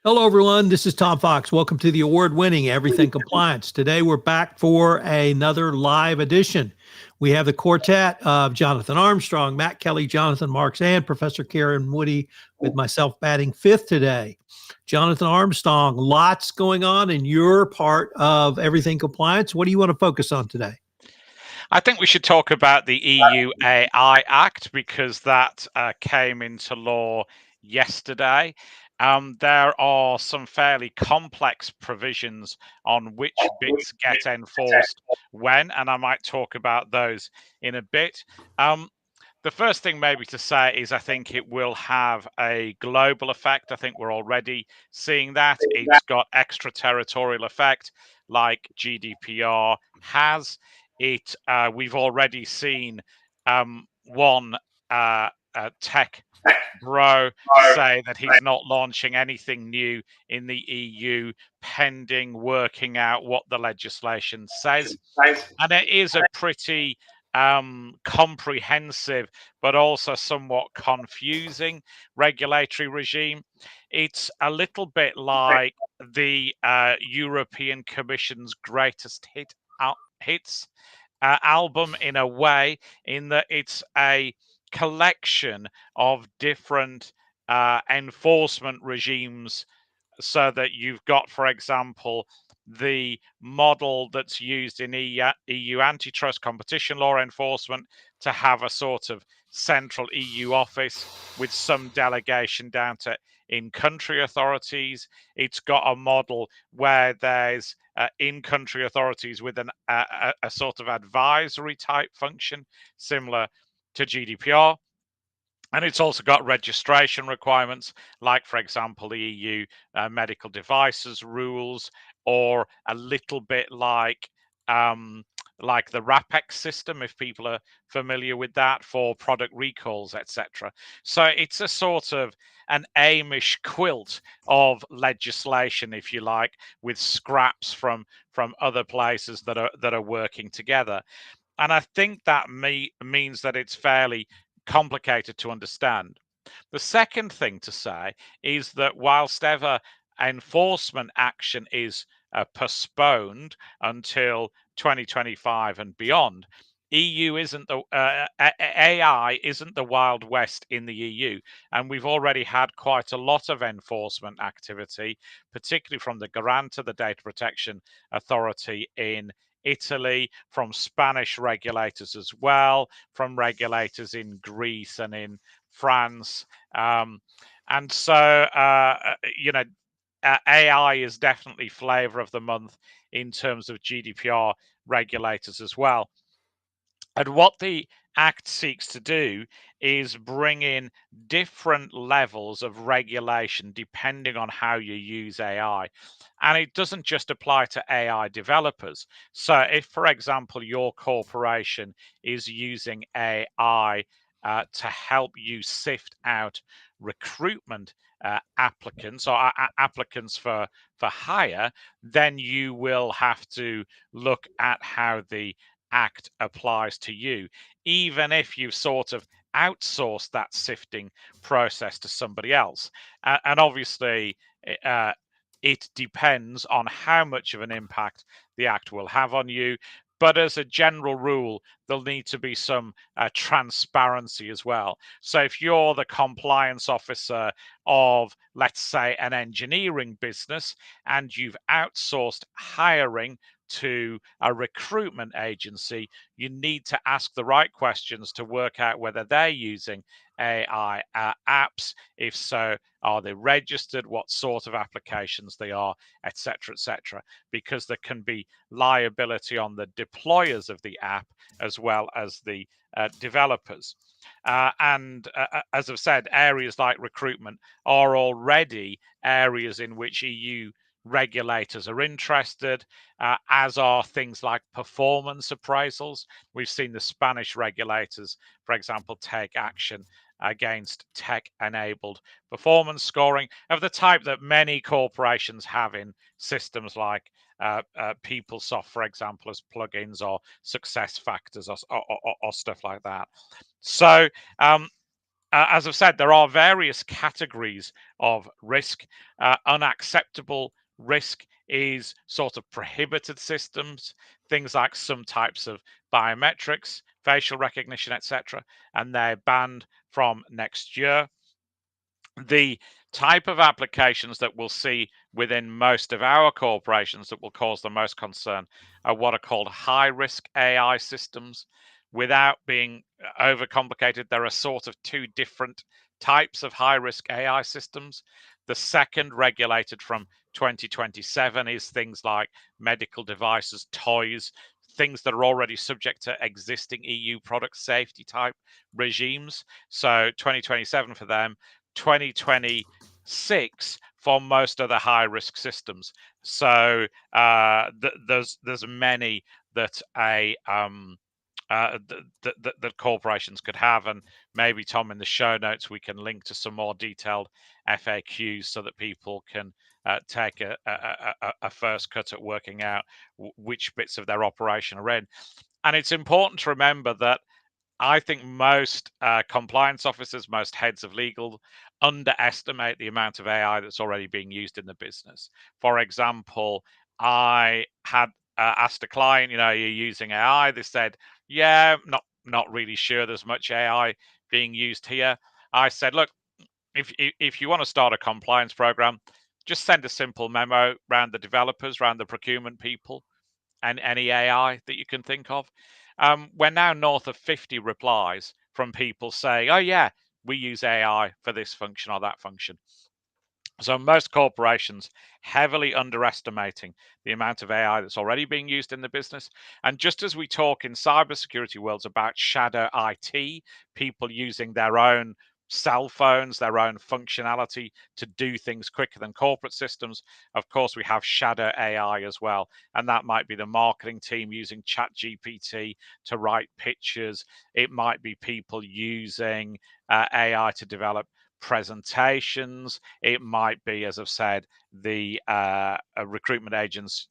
Hello, everyone. This is Tom Fox. Welcome to the award-winning Everything Compliance. Today, we're back for another live edition. We have the quartet of Jonathan Armstrong, Matt Kelly, Jonathan Marks, and Professor Karen Woody, with myself batting fifth today. Jonathan Armstrong, lots going on in your part of Everything Compliance. What do you want to focus on today? I think we should talk about the EU AI Act because that came into law yesterday. There are some fairly complex provisions on which bits get enforced when, and I might talk about those in a bit. The first thing maybe to say is I think it will have a global effect. I think we're already seeing that. It's got extraterritorial effect like GDPR has. We've already seen one tech bro say that he's not launching anything new in the EU pending working out what the legislation says. And it is a pretty comprehensive but also somewhat confusing regulatory regime. It's a little bit like the European Commission's hits album in a way, in that it's a collection of different enforcement regimes, so that you've got, for example, the model that's used in EU antitrust competition law enforcement to have a sort of central EU office with some delegation down to in-country authorities. It's got a model where there's in-country authorities with a sort of advisory type function, similar to GDPR. And it's also got registration requirements, like, for example, the EU medical devices rules, or a little bit like the RAPEX system, if people are familiar with that, for product recalls, etc. So it's a sort of an Amish quilt of legislation, if you like, with scraps from other places that are working together. And I think that means that it's fairly complicated to understand. The second thing to say is that whilst ever enforcement action is postponed until 2025 and beyond, EU isn't the AI isn't the Wild West in the EU, and we've already had quite a lot of enforcement activity, particularly from the Garante, the Data Protection Authority in Italy, from Spanish regulators as well, from regulators in Greece and in France. And so, AI is definitely flavor of the month in terms of GDPR regulators as well. And what the Act seeks to do is bring in different levels of regulation depending on how you use AI. And it doesn't just apply to AI developers. So, if, for example, your corporation is using AI to help you sift out recruitment applicants, or applicants for hire, then you will have to look at how the Act applies to you, even if you've sort of outsourced that sifting process to somebody else. And obviously, uh, it depends on how much of an impact the Act will have on you. But as a general rule, there'll need to be some transparency as well. So if you're the compliance officer of, let's say, an engineering business, and you've outsourced hiring to a recruitment agency, you need to ask the right questions to work out whether they're using AI apps. If so, are they registered? What sort of applications they are, etc., etc. Because there can be liability on the deployers of the app as well as the developers. And as I've said, areas like recruitment are already areas in which EU regulators are interested, as are things like performance appraisals. We've seen the Spanish regulators, for example, take action against tech-enabled performance scoring of the type that many corporations have in systems like PeopleSoft, for example, as plugins, or SuccessFactors, or stuff like that. So as I've said, there are various categories of risk. Unacceptable risk is sort of prohibited systems, things like some types of biometrics, facial recognition, etc., and they're banned from next year. The type of applications that we'll see within most of our corporations that will cause the most concern are what are called high-risk AI systems. Without being overcomplicated, there are sort of two different types of high-risk AI systems. The second, regulated from 2027, is things like medical devices, toys, things that are already subject to existing EU product safety type regimes. So 2027 for them, 2026 for most of the high risk systems. So there's many that that corporations could have, and maybe Tom, in the show notes we can link to some more detailed FAQs so that people can take a first cut at working out which bits of their operation are in. And it's important to remember that I think most compliance officers, most heads of legal underestimate the amount of AI that's already being used in the business. For example, I had asked a client, are you using AI? They said, yeah, not really sure there's much AI being used here. I said, look, if you want to start a compliance program, just send a simple memo around the developers, around the procurement people, and any AI that you can think of. We're now north of 50 replies from people saying, oh, yeah, we use AI for this function or that function. So most corporations heavily underestimating the amount of AI that's already being used in the business. And just as we talk in cybersecurity worlds about shadow IT, people using their own cell phones, their own functionality to do things quicker than corporate systems, of course, we have shadow AI as well. And that might be the marketing team using ChatGPT to write pictures. It might be people using AI to develop presentations. It might be, as I've said, the recruitment agents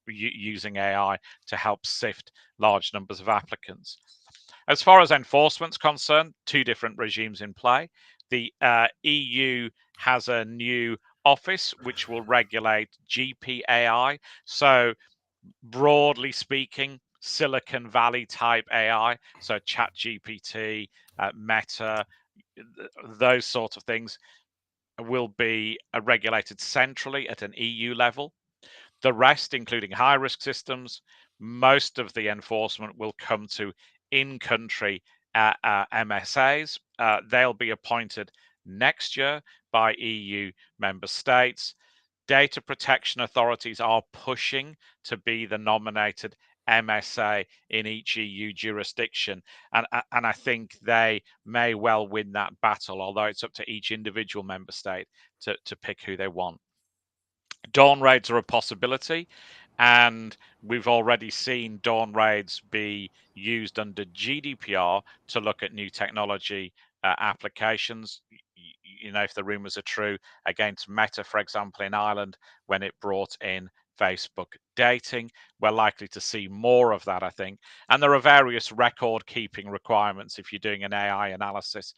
using AI to help sift large numbers of applicants. As far as enforcement's concerned, two different regimes in play. The EU has a new office which will regulate GPAI. So, broadly speaking, Silicon Valley type AI, so ChatGPT, Meta, those sort of things will be regulated centrally at an EU level. The rest, including high risk systems, most of the enforcement will come to in country MSAs. They'll be appointed next year by EU member states. Data protection authorities are pushing to be the nominated MSA in each EU jurisdiction. And I think they may well win that battle, although it's up to each individual member state to pick who they want. Dawn raids are a possibility, and we've already seen dawn raids be used under GDPR to look at new technology applications. If the rumors are true, against Meta, for example, in Ireland, when it brought in Facebook dating. We're likely to see more of that, I think. And there are various record keeping requirements. If you're doing an AI analysis,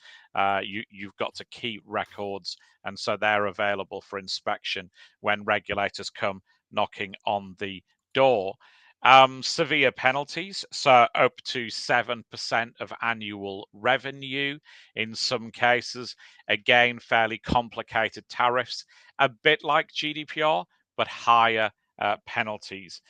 you've got to keep records. And so they're available for inspection when regulators come knocking on the door. Severe penalties, so up to 7% of annual revenue in some cases. Again, fairly complicated tariffs, a bit like GDPR, but higher penalties.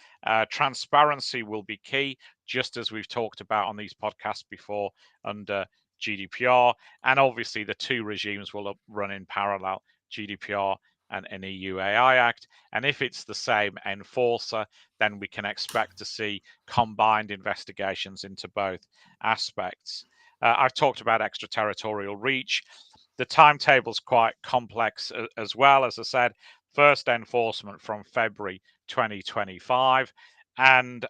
Transparency will be key, just as we've talked about on these podcasts before under GDPR. And obviously, the two regimes will run in parallel, GDPR and an EU AI Act. And if it's the same enforcer, then we can expect to see combined investigations into both aspects. I've talked about extraterritorial reach. The timetable's quite complex as well. As I said, first enforcement from February 2025. And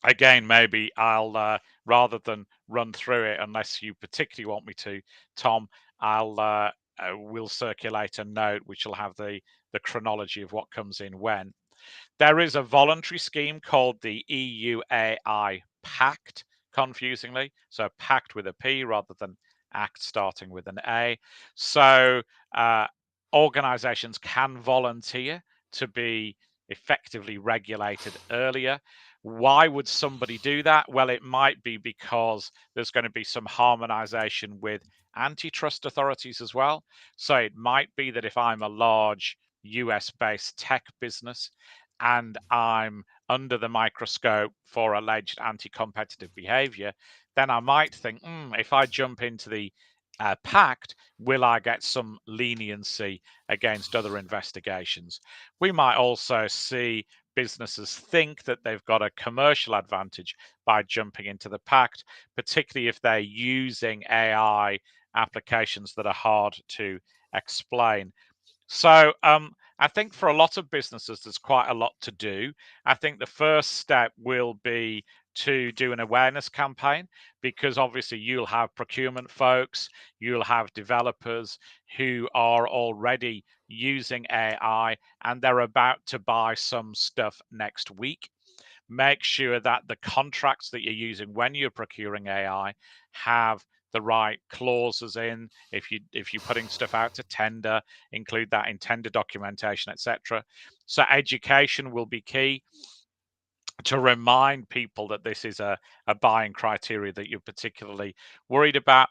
again, maybe I'll, rather than run through it, unless you particularly want me to, Tom, we'll circulate a note which will have the chronology of what comes in when. There is a voluntary scheme called the EU AI Pact, confusingly. So Pact with a P rather than Act starting with an A. So organizations can volunteer to be effectively regulated earlier. Why would somebody do that? Well, it might be because there's going to be some harmonization with antitrust authorities as well. So it might be that if I'm a large US-based tech business and I'm under the microscope for alleged anti-competitive behavior, then I might think, if I jump into the pact, will I get some leniency against other investigations? We might also see businesses think that they've got a commercial advantage by jumping into the pact, particularly if they're using AI applications that are hard to explain. So I think for a lot of businesses, there's quite a lot to do. I think the first step will be to do an awareness campaign, because obviously you'll have procurement folks, you'll have developers who are already using AI and they're about to buy some stuff next week. Make sure that the contracts that you're using when you're procuring AI have the right clauses in. If you're putting stuff out to tender, include that in tender documentation, etc. So education will be key to remind people that this is a buying criteria that you're particularly worried about,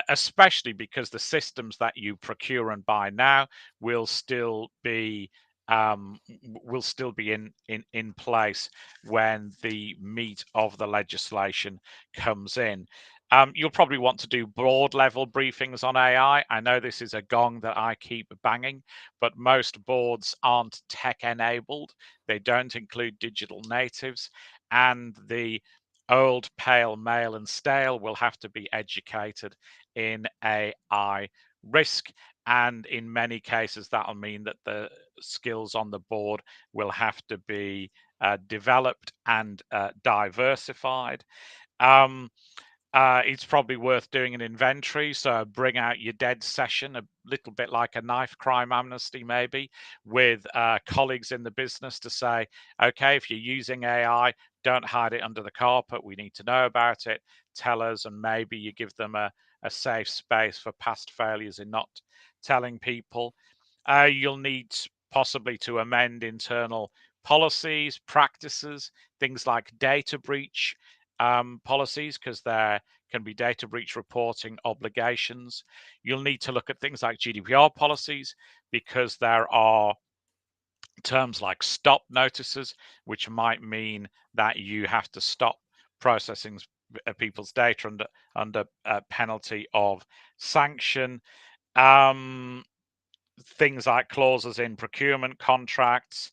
especially because the systems that you procure and buy now will still be in place when the meat of the legislation comes in. You'll probably want to do board level briefings on AI. I know this is a gong that I keep banging, but most boards aren't tech enabled. They don't include digital natives, and the old, pale, male, and stale will have to be educated in AI risk. And in many cases, that'll mean that the skills on the board will have to be developed and diversified. It's probably worth doing an inventory. So bring out your dead session, a little bit like a knife crime amnesty, maybe, with colleagues in the business to say, okay, if you're using AI, don't hide it under the carpet. We need to know about it. Tell us, and maybe you give them a safe space for past failures in not telling people. You'll need possibly to amend internal policies, practices, things like data breach policies, because there can be data breach reporting obligations. You'll need to look at things like GDPR policies, because there are terms like stop notices, which might mean that you have to stop processing people's data under penalty of sanction. Things like clauses in procurement contracts.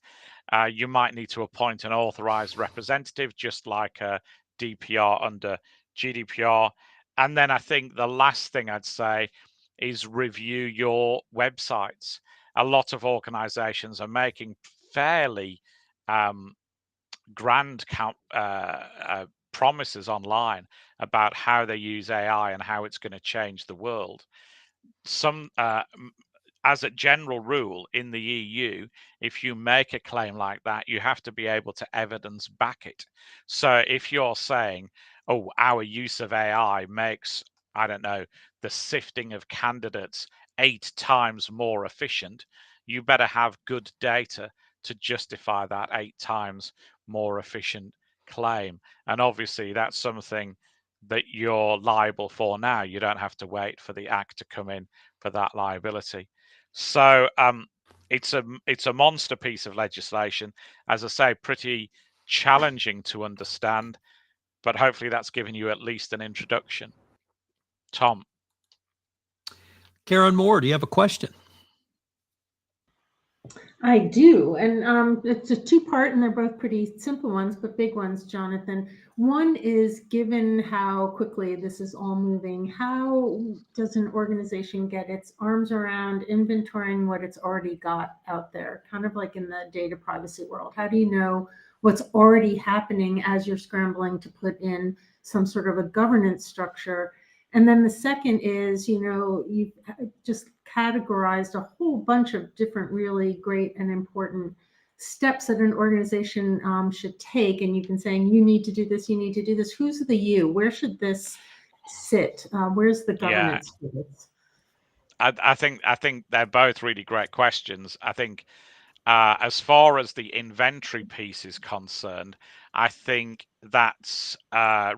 You might need to appoint an authorized representative, just like a DPR under GDPR. And then I think the last thing I'd say is review your websites. A lot of organizations are making fairly grand promises online about how they use AI and how it's going to change the world. As a general rule in the EU, if you make a claim like that, you have to be able to evidence back it. So if you're saying, oh, our use of AI makes, I don't know, the sifting of candidates 8 times more efficient, you better have good data to justify that 8 times more efficient claim. And obviously that's something that you're liable for now. You don't have to wait for the act to come in for that liability. So it's a monster piece of legislation, as I say, pretty challenging to understand, but hopefully that's given you at least an introduction. Tom. Karen Moore, do you have a question? I do, and it's a two-part, and they're both pretty simple ones, but big ones, Jonathan. One is, given how quickly this is all moving, how does an organization get its arms around inventorying what it's already got out there, kind of like in the data privacy world? How do you know what's already happening as you're scrambling to put in some sort of a governance structure? And then the second is, you've just categorized a whole bunch of different really great and important steps that an organization should take. And you've been saying, you need to do this, you need to do this. Who's the you? Where should this sit? Where's the Yeah. governance for this? I think they're both really great questions. I think as far as the inventory piece is concerned, I think that's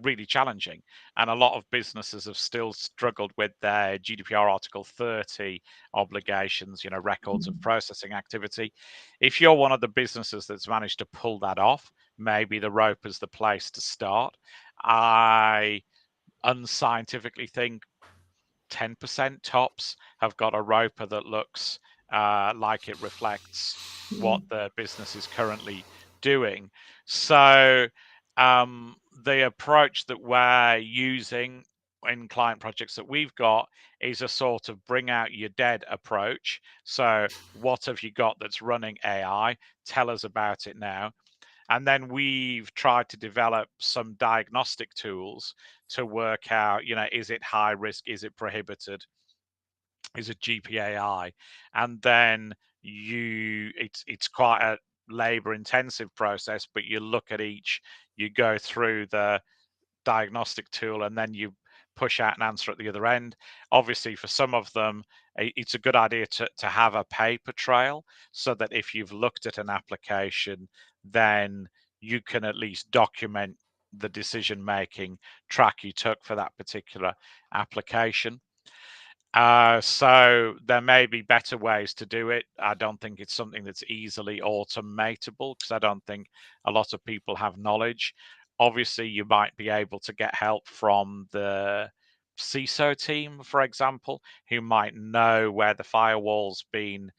really challenging. And a lot of businesses have still struggled with their GDPR Article 30 obligations, records of processing activity. If you're one of the businesses that's managed to pull that off, maybe the rope is the place to start. I unscientifically think 10% tops have got a ROPA that looks like it reflects what the business is currently doing. So the approach that we're using in client projects that we've got is a sort of bring out your dead approach. So what have you got that's running AI? Tell us about it now. And then we've tried to develop some diagnostic tools to work out, is it high risk? Is it prohibited? Is it GPAI? And then it's quite a labor intensive process, but you look at each, you go through the diagnostic tool, and then you push out an answer at the other end. Obviously, for some of them, it's a good idea to have a paper trail so that if you've looked at an application, then you can at least document the decision making track you took for that particular application. So there may be better ways to do it. I don't think it's something that's easily automatable because I don't think a lot of people have knowledge. Obviously, you might be able to get help from the CISO team, for example, who might know where the firewall's been,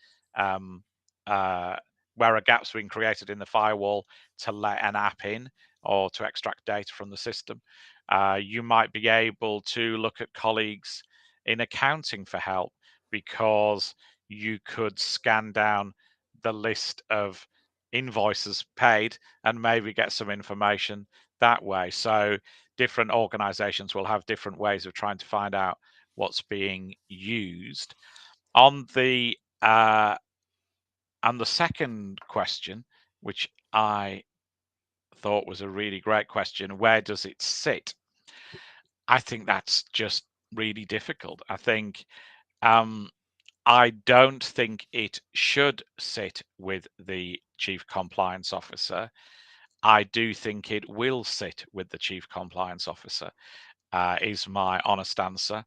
where a gap's been created in the firewall to let an app in or to extract data from the system. You might be able to look at colleagues in accounting for help because you could scan down the list of invoices paid and maybe get some information that way. So different organizations will have different ways of trying to find out what's being used. On the second question, which I thought was a really great question, where does it sit? I think that's just really difficult. I think I don't think it should sit with the Chief Compliance Officer. I do think it will sit with the Chief Compliance Officer, is my honest answer.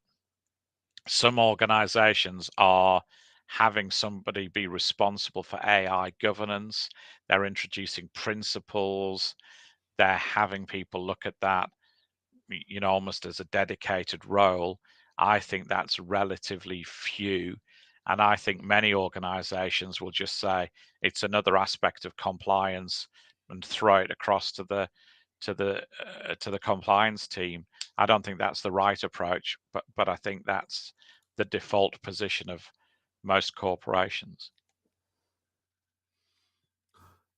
Some organizations are having somebody be responsible for AI governance. They're introducing principles. They're having people look at that, almost as a dedicated role. I think that's relatively few. And I think many organizations will just say it's another aspect of compliance and throw it across to the compliance team. I don't think that's the right approach, but I think that's the default position of most corporations.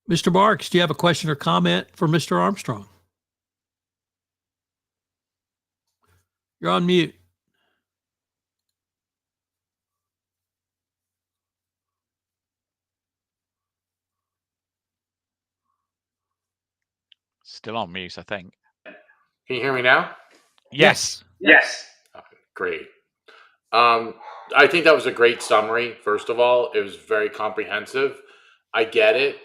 Mr. Marks, do you have a question or comment for Mr. Armstrong? You're on mute. Still on mute, I think. Can you hear me now? Yes. Yes. Okay, great. I think that was a great summary. First of all, it was very comprehensive. I get it.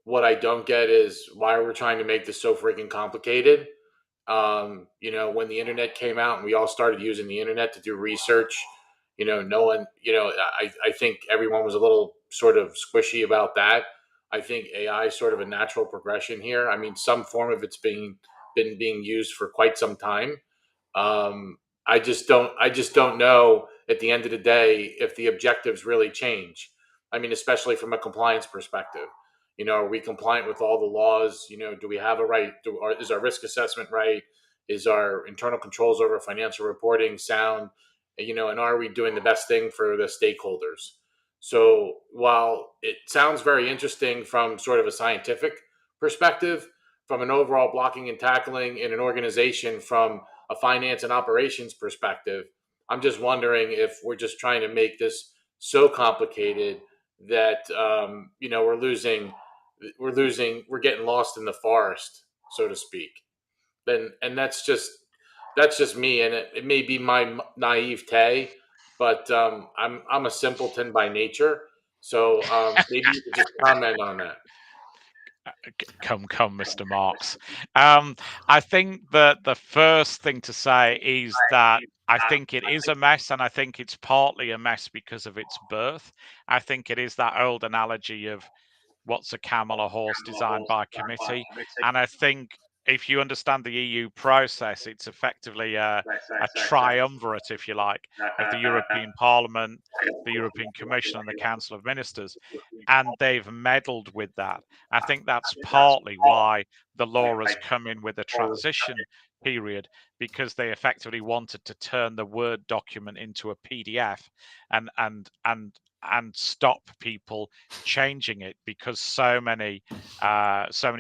What I don't get is why we're trying to make this so freaking complicated. When the internet came out and we all started using the internet to do research, no one, I think everyone was a little sort of squishy about that. I think AI is sort of a natural progression here. I mean, some form of it's been being used for quite some time. I just don't know at the end of the day if the objectives really change. I mean, especially from a compliance perspective. Are we compliant with all the laws? Do we have a right? Is our risk assessment right? Is our internal controls over financial reporting sound? And are we doing the best thing for the stakeholders? So while it sounds very interesting from sort of a scientific perspective, from an overall blocking and tackling in an organization from a finance and operations perspective, I'm just wondering if we're just trying to make this so complicated that we're getting lost in the forest, so to speak. And that's just, That's just me, and it may be my naivete, but I'm a simpleton by nature. So maybe you could just comment on that. Come, Mr. Marks. I think that the first thing to say is that I think it is a mess, and I think it's partly a mess because of its birth. I think it is that old analogy of what's a camel, a horse designed by committee. And I think if you understand the EU process, it's effectively a triumvirate, if you like, of the European Parliament, the European Commission, and the Council of Ministers. And they've meddled with that. I think that's partly why the law has come in with a transition period, because they effectively wanted to turn the Word document into a PDF and stop people changing it, because so many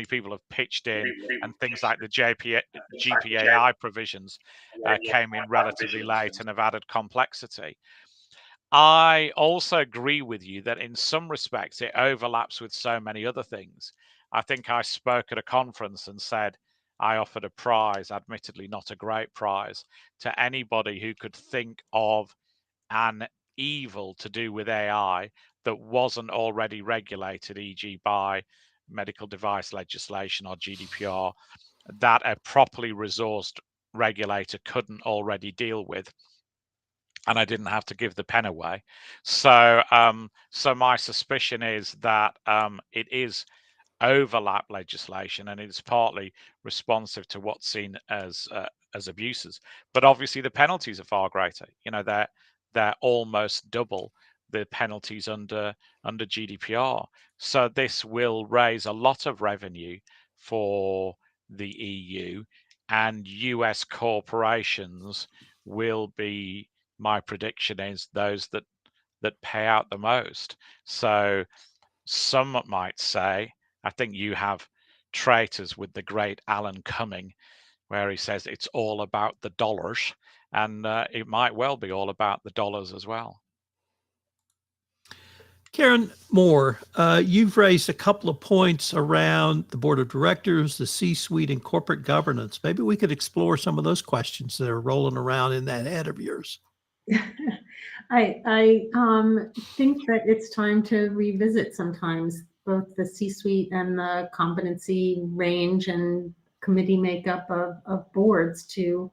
people have pitched in, and things like the GPAI provisions came in relatively late and have added complexity. I also agree with you that in some respects it overlaps with so many other things. I think I spoke at a conference and said I offered a prize, admittedly not a great prize, to anybody who could think of an evil to do with AI that wasn't already regulated, e.g., by medical device legislation or GDPR, that a properly resourced regulator couldn't already deal with. And I didn't have to give the pen away. So my suspicion is that it is overlap legislation, and it's partly responsive to what's seen as abuses. But obviously, the penalties are far greater. They're almost double the penalties under GDPR. So this will raise a lot of revenue for the EU, and US corporations will be, my prediction is, those that pay out the most. So some might say, I think you have traitors with the great Alan Cumming, where he says it's all about the dollars, and it might well be all about the dollars as well. Karen Moore, you've raised a couple of points around the board of directors, the C-suite, and corporate governance. Maybe we could explore some of those questions that are rolling around in that head of yours. I think that it's time to revisit sometimes both the C-suite and the competency range and committee makeup of boards to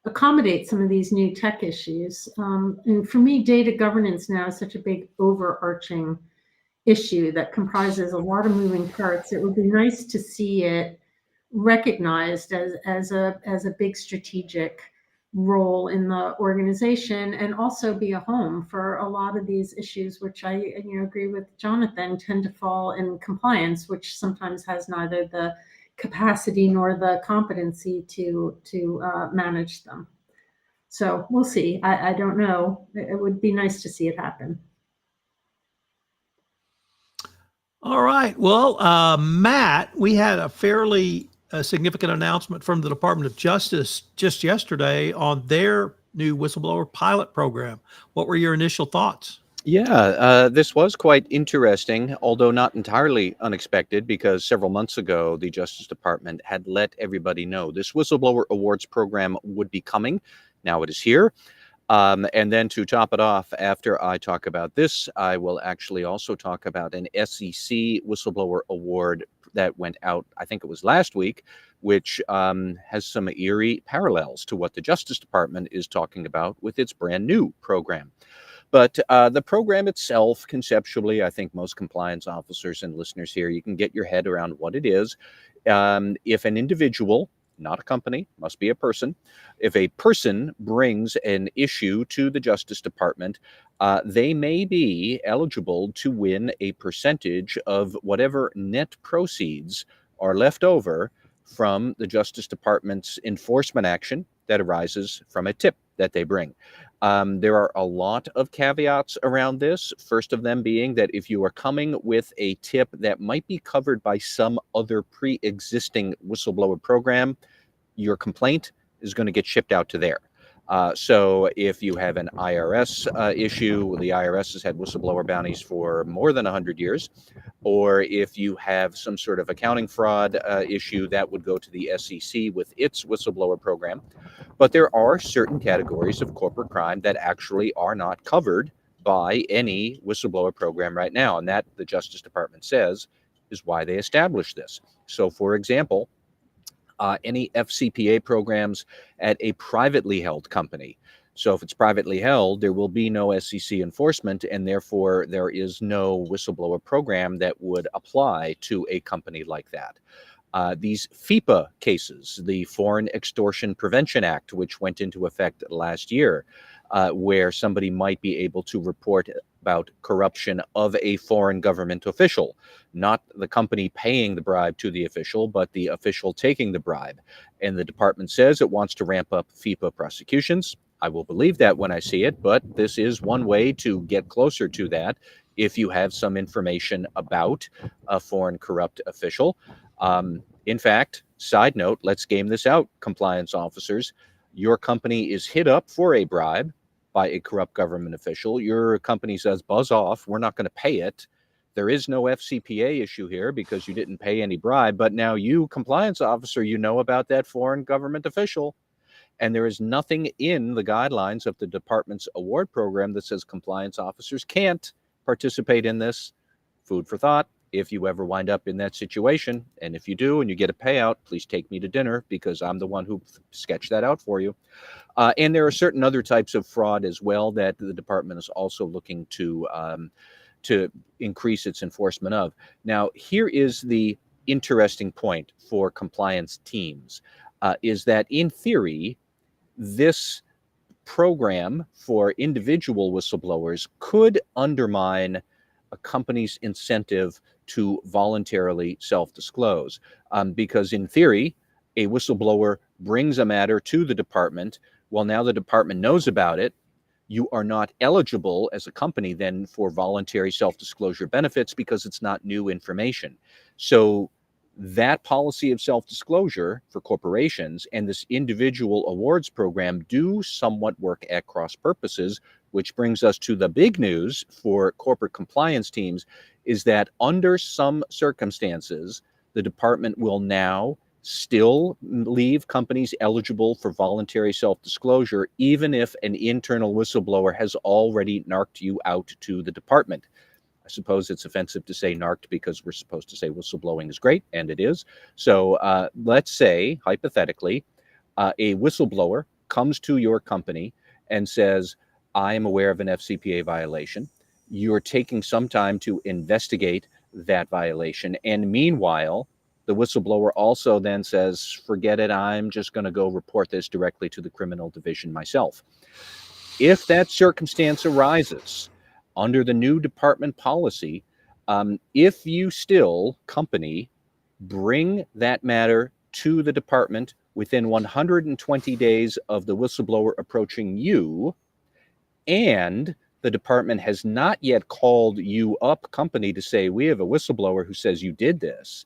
accommodate some of these new tech issues. And for me, data governance now is such a big overarching issue that comprises a lot of moving parts. It would be nice to see it recognized as a big strategic role in the organization, and also be a home for a lot of these issues, which I agree with Jonathan, tend to fall in compliance, which sometimes has neither the capacity nor the competency to manage them. So we'll see. I don't know. It would be nice to see it happen. All right. Well, Matt, we had a fairly significant announcement from the Department of Justice just yesterday on their new whistleblower pilot program. What were your initial thoughts? Yeah, this was quite interesting, although not entirely unexpected, because several months ago, the Justice Department had let everybody know this whistleblower awards program would be coming. Now it is here. And then to top it off, after I talk about this, I will actually also talk about an SEC whistleblower award that went out, I think it was last week, which has some eerie parallels to what the Justice Department is talking about with its brand new program. But the program itself, conceptually, I think most compliance officers and listeners here, you can get your head around what it is. If an individual, not a company, must be a person, if a person brings an issue to the Justice Department, they may be eligible to win a percentage of whatever net proceeds are left over from the Justice Department's enforcement action that arises from a tip that they bring. There are a lot of caveats around this. First of them being that if you are coming with a tip that might be covered by some other pre-existing whistleblower program, your complaint is going to get shipped out to there. So if you have an IRS issue, the IRS has had whistleblower bounties for more than 100 years. Or if you have some sort of accounting fraud issue, that would go to the SEC with its whistleblower program. But there are certain categories of corporate crime that actually are not covered by any whistleblower program right now. And that, the Justice Department says, is why they established this. So, for example, any FCPA programs at a privately held company. So if it's privately held, there will be no SEC enforcement, and therefore there is no whistleblower program that would apply to a company like that. These FEPA cases, the Foreign Extortion Prevention Act, which went into effect last year, where somebody might be able to report about corruption of a foreign government official, not the company paying the bribe to the official, but the official taking the bribe. And the department says it wants to ramp up FEPA prosecutions. I will believe that when I see it, but this is one way to get closer to that if you have some information about a foreign corrupt official. In fact, side note, let's game this out, compliance officers. Your company is hit up for a bribe by a corrupt government official. Your company says, buzz off, we're not going to pay it. There is no FCPA issue here because you didn't pay any bribe, but now you, compliance officer, you know about that foreign government official. And there is nothing in the guidelines of the department's award program that says compliance officers can't participate in this. Food for thought. If you ever wind up in that situation, and if you do and you get a payout, please take me to dinner because I'm the one who sketched that out for you. And there are certain other types of fraud as well that the department is also looking to increase its enforcement of. Now, here is the interesting point for compliance teams, is that in theory, this program for individual whistleblowers could undermine a company's incentive to voluntarily self-disclose, because in theory, a whistleblower brings a matter to the department. Well, now the department knows about it. You are not eligible as a company then for voluntary self-disclosure benefits because it's not new information. So that policy of self-disclosure for corporations and this individual awards program do somewhat work at cross purposes, which brings us to the big news for corporate compliance teams, is that under some circumstances, the department will now still leave companies eligible for voluntary self-disclosure, even if an internal whistleblower has already narked you out to the department. I suppose it's offensive to say narked because we're supposed to say whistleblowing is great, and it is. So let's say, hypothetically, a whistleblower comes to your company and says, I am aware of an FCPA violation. You're taking some time to investigate that violation. And meanwhile, the whistleblower also then says, forget it, I'm just going to go report this directly to the criminal division myself. If that circumstance arises under the new department policy, if you still, company, bring that matter to the department within 120 days of the whistleblower approaching you, and the department has not yet called you up, company, to say, we have a whistleblower who says you did this,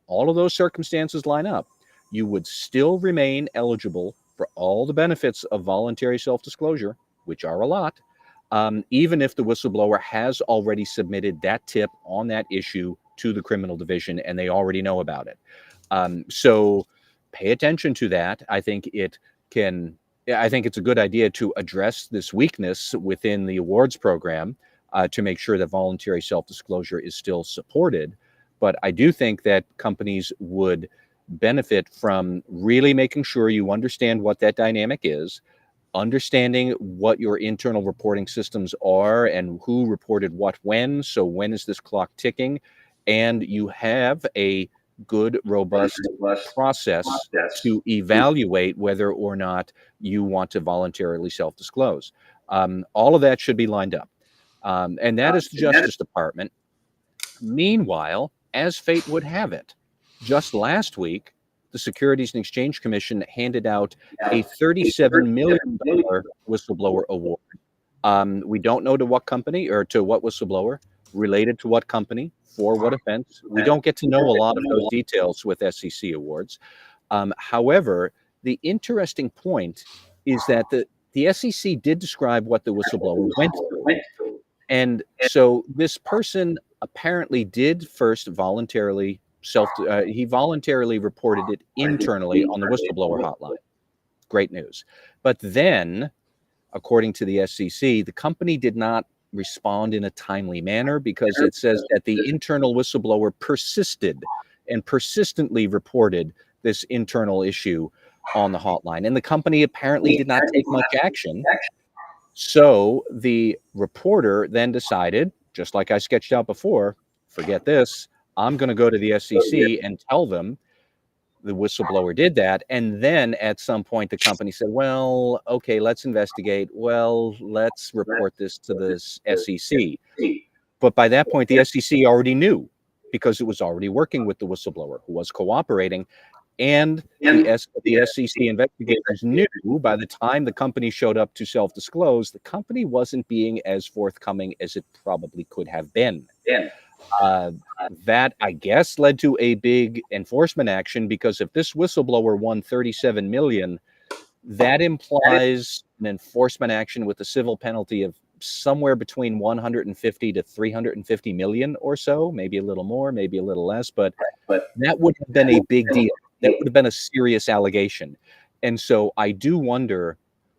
all of those circumstances line up, you would still remain eligible for all the benefits of voluntary self-disclosure, which are a lot, even if the whistleblower has already submitted that tip on that issue to the criminal division and they already know about it. So pay attention to that. I think it's a good idea to address this weakness within the awards program to make sure that voluntary self-disclosure is still supported. But I do think that companies would benefit from really making sure you understand what that dynamic is, understanding what your internal reporting systems are and who reported what when. So when is this clock ticking? And you have a good, robust process to evaluate whether or not you want to voluntarily self-disclose. All of that should be lined up. And that is the Justice Department. Meanwhile, as fate would have it, just last week, the Securities and Exchange Commission handed out a $37 million whistleblower award. We don't know to what company or to what whistleblower, related to what company, for what offense. We don't get to know a lot of those details with SEC awards. However, the interesting point is that the SEC did describe what the whistleblower went through. And so this person apparently did first voluntarily he voluntarily reported it internally on the whistleblower hotline. Great news. But then, according to the SEC, the company did not respond in a timely manner because it says that the internal whistleblower persisted and persistently reported this internal issue on the hotline. And the company apparently did not take much action. So the reporter then decided, just like I sketched out before, forget this, I'm going to go to the SEC and tell them the whistleblower did that. And then at some point, the company said, well, okay, let's investigate. Well, let's report this to the SEC. But by that point, the SEC already knew because it was already working with the whistleblower who was cooperating. And the SEC investigators knew by the time the company showed up to self-disclose, the company wasn't being as forthcoming as it probably could have been. That, I guess, led to a big enforcement action because if this whistleblower won $37 million, that implies an enforcement action with a civil penalty of somewhere between 150 to 350 million or so, maybe a little more, maybe a little less, but that would have been a big deal. That would have been a serious allegation. And so I do wonder,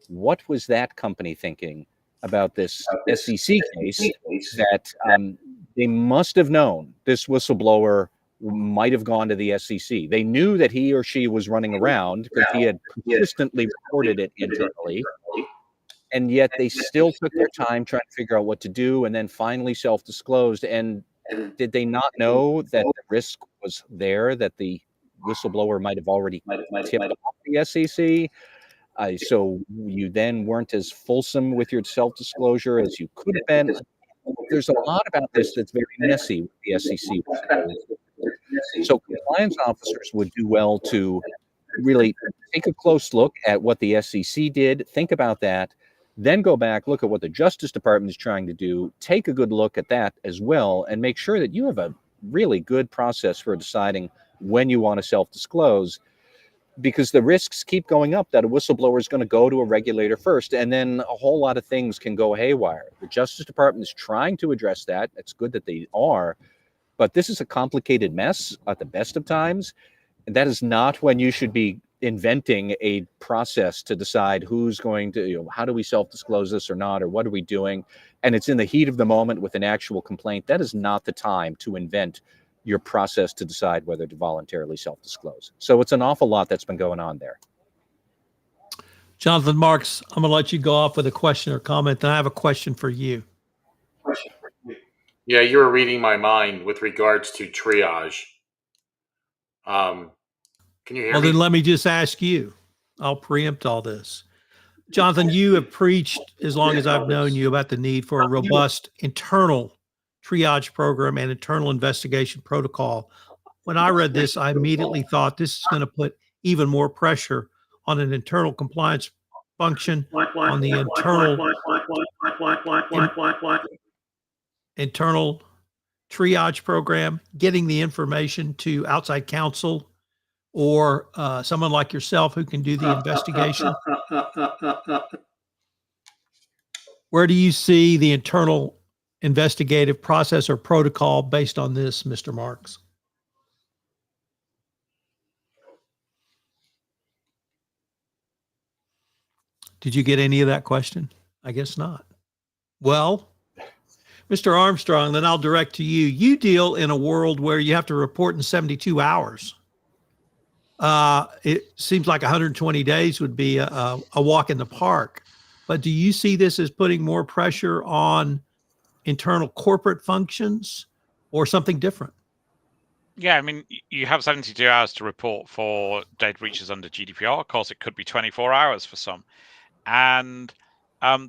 what was that company thinking about this SEC case that they must have known this whistleblower might have gone to the SEC. They knew that he or she was running around because he had consistently reported it internally. And yet they still took their time trying to figure out what to do and then finally self-disclosed. And did they not know that the risk was there, that the whistleblower might have already tipped off the SEC? So you then weren't as fulsome with your self-disclosure as you could have been. There's a lot about this that's very messy with the SEC. So compliance officers would do well to really take a close look at what the SEC did, think about that, then go back, look at what the Justice Department is trying to do, take a good look at that as well, and make sure that you have a really good process for deciding when you want to self-disclose, because the risks keep going up that a whistleblower is going to go to a regulator first, and then a whole lot of things can go haywire. The Justice Department is trying to address that. It's good that they are, but this is a complicated mess at the best of times. And that is not when you should be inventing a process to decide who's going to, how do we self-disclose this or not, or what are we doing? And it's in the heat of the moment with an actual complaint. That is not the time to invent your process to decide whether to voluntarily self-disclose. So it's an awful lot that's been going on there. Jonathan Marks, I'm going to let you go off with a question or comment. Then I have a question for you. Yeah, you were reading my mind with regards to triage. Can you hear me? Well, then let me just ask you. I'll preempt all this. Jonathan, you have preached, as long as I've known you, about the need for a robust internal triage program and internal investigation protocol. When I read this, I immediately thought this is going to put even more pressure on an internal compliance function, on the internal triage program, getting the information to outside counsel or someone like yourself who can do the investigation. Where do you see the internal investigative process or protocol based on this, Mr. Marks? Did you get any of that question? I guess not. Well, Mr. Armstrong, then I'll direct to you. You deal in a world where you have to report in 72 hours. It seems like 120 days would be a walk in the park. But do you see this as putting more pressure on internal corporate functions or something different? Yeah, I mean, you have 72 hours to report for data breaches under GDPR. Of course, it could be 24 hours for some. And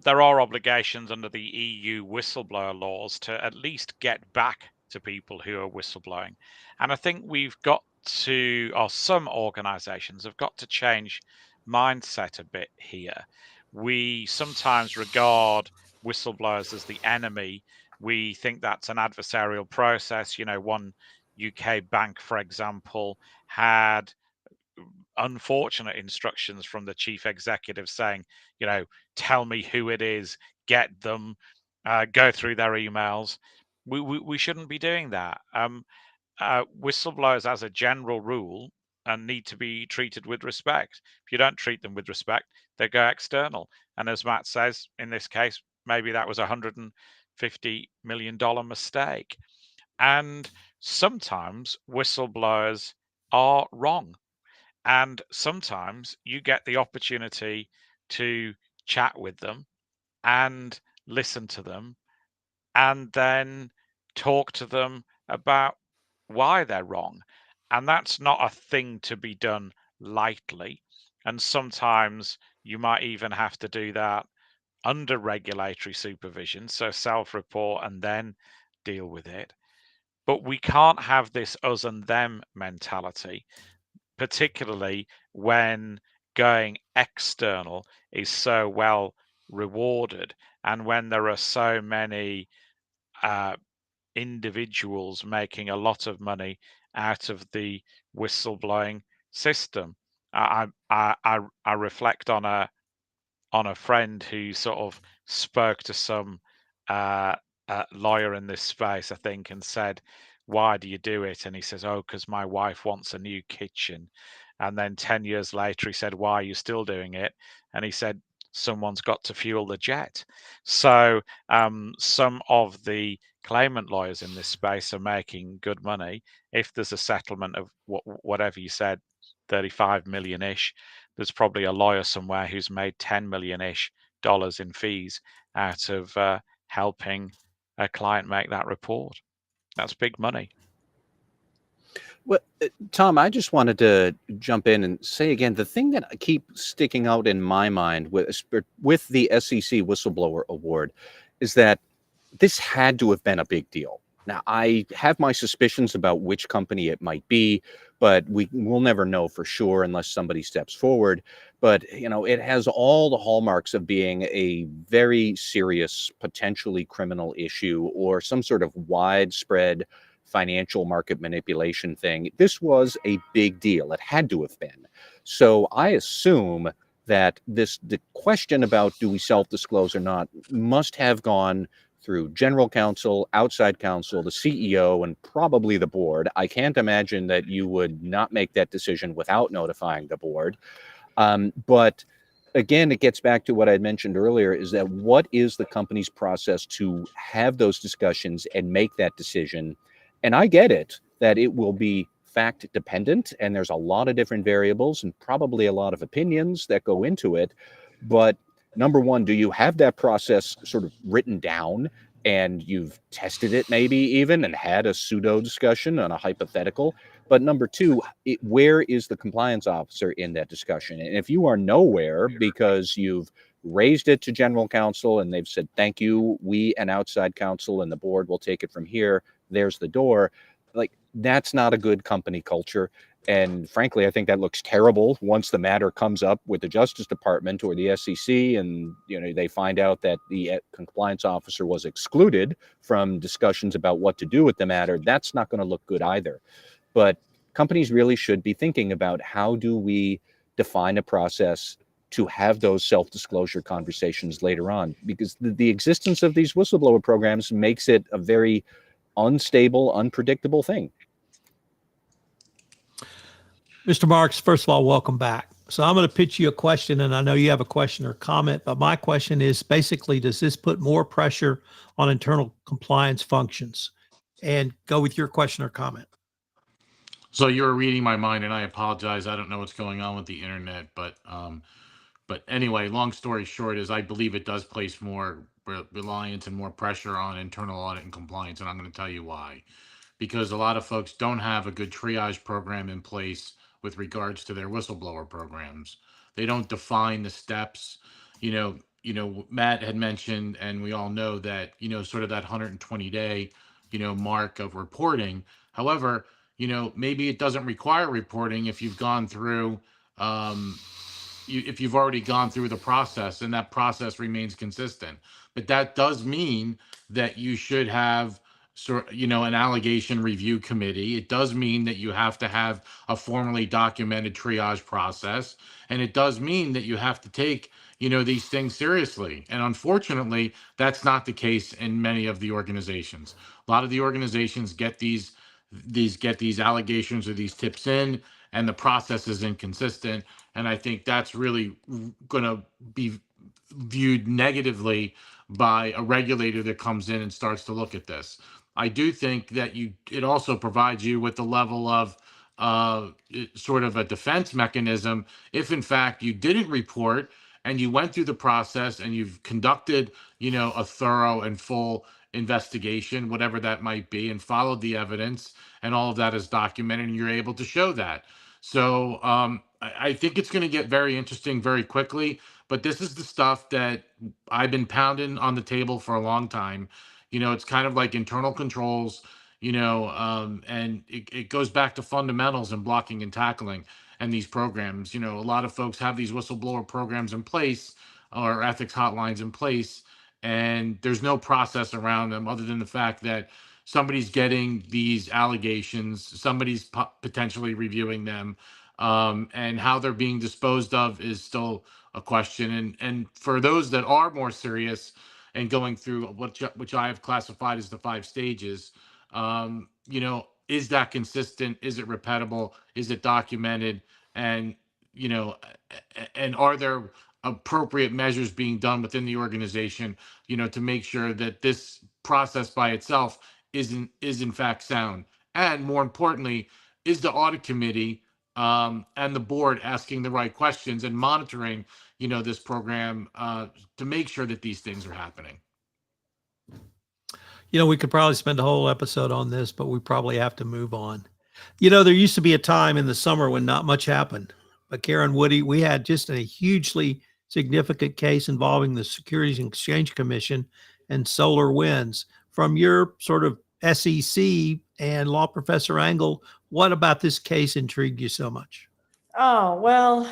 there are obligations under the EU whistleblower laws to at least get back to people who are whistleblowing. And I think we've got to, or some organizations have got to change mindset a bit here. We sometimes regard whistleblowers as the enemy. We think that's an adversarial process. You know, one UK bank, for example, had unfortunate instructions from the chief executive saying, tell me who it is, get them, go through their emails. We shouldn't be doing that. Whistleblowers, as a general rule, need to be treated with respect. If you don't treat them with respect, they go external. And as Matt says, in this case, maybe that was $150 million mistake. And sometimes whistleblowers are wrong. And sometimes you get the opportunity to chat with them and listen to them and then talk to them about why they're wrong. And that's not a thing to be done lightly. And sometimes you might even have to do that under regulatory supervision, so self-report and then deal with it. But we can't have this us and them mentality, particularly when going external is so well rewarded and when there are so many individuals making a lot of money out of the whistleblowing system. I reflect on a friend who sort of spoke to some lawyer in this space, I think, and said, "Why do you do it?" And he says, "Oh, because my wife wants a new kitchen." And then 10 years later, he said, "Why are you still doing it?" And he said, "Someone's got to fuel the jet." So some of the claimant lawyers in this space are making good money. If there's a settlement of whatever you said, 35 million-ish, there's probably a lawyer somewhere who's made 10 million-ish dollars in fees out of helping a client make that report. That's big money. Well, Tom, I just wanted to jump in and say again, the thing that keeps sticking out in my mind with the SEC Whistleblower Award is that this had to have been a big deal. Now, I have my suspicions about which company it might be, but we'll never know for sure unless somebody steps forward. But, it has all the hallmarks of being a very serious, potentially criminal issue or some sort of widespread financial market manipulation thing. This was a big deal. It had to have been. So I assume that the question about do we self-disclose or not must have gone through general counsel, outside counsel, the CEO, and probably the board. I can't imagine that you would not make that decision without notifying the board. But again, it gets back to what I mentioned earlier, is that what is the company's process to have those discussions and make that decision? And I get it that it will be fact dependent and there's a lot of different variables and probably a lot of opinions that go into it. But number one, do you have that process sort of written down and you've tested it maybe even and had a pseudo discussion on a hypothetical? But number two, where is the compliance officer in that discussion? And if you are nowhere because you've raised it to general counsel and they've said, thank you, we and outside counsel and the board will take it from here, there's the door. Like, that's not a good company culture. And frankly, I think that looks terrible once the matter comes up with the Justice Department or the SEC and they find out that the compliance officer was excluded from discussions about what to do with the matter. That's not going to look good either. But companies really should be thinking about how do we define a process to have those self-disclosure conversations later on, because the existence of these whistleblower programs makes it a very unstable, unpredictable thing. Mr. Marks, first of all, welcome back. So I'm going to pitch you a question, and I know you have a question or comment, but my question is basically, does this put more pressure on internal compliance functions? And go with your question or comment. So you're reading my mind, and I apologize. I don't know what's going on with the internet, but anyway, long story short is I believe it does place more reliance and more pressure on internal audit and compliance, and I'm going to tell you why. Because a lot of folks don't have a good triage program in place with regards to their whistleblower programs. They don't define the steps. Matt had mentioned, and we all know that, sort of that 120-day, mark of reporting. However, maybe it doesn't require reporting if you've gone through, if you've already gone through the process and that process remains consistent. But that does mean that you should have an allegation review committee. It does mean that you have to have a formally documented triage process, and it does mean that you have to take these things seriously. And unfortunately, that's not the case in many of the organizations. A lot of the organizations get these allegations or these tips in, and the process is inconsistent. And I think that's really going to be viewed negatively by a regulator that comes in and starts to look at this. I do think that it also provides you with the level of sort of a defense mechanism if in fact you didn't report and you went through the process and you've conducted a thorough and full investigation, whatever that might be, and followed the evidence, and all of that is documented and you're able to show that. So I think it's going to get very interesting very quickly, but this is the stuff that I've been pounding on the table for a long time. It's kind of like internal controls, and it goes back to fundamentals and blocking and tackling and these programs. A lot of folks have these whistleblower programs in place or ethics hotlines in place, and there's no process around them other than the fact that somebody's getting these allegations, somebody's potentially reviewing them, and how they're being disposed of is still a question. And for those that are more serious and going through which I have classified as the 5 stages, is that consistent? Is it repeatable? Is it documented? And and are there appropriate measures being done within the organization, to make sure that this process by itself is in fact sound? And more importantly, is the audit committee and the board asking the right questions and monitoring, this program to make sure that these things are happening? We could probably spend a whole episode on this, but we probably have to move on. There used to be a time in the summer when not much happened. But Karen Woody, we had just a hugely significant case involving the Securities and Exchange Commission and SolarWinds. From your sort of SEC and law professor angle, what about this case intrigued you so much? Oh, well,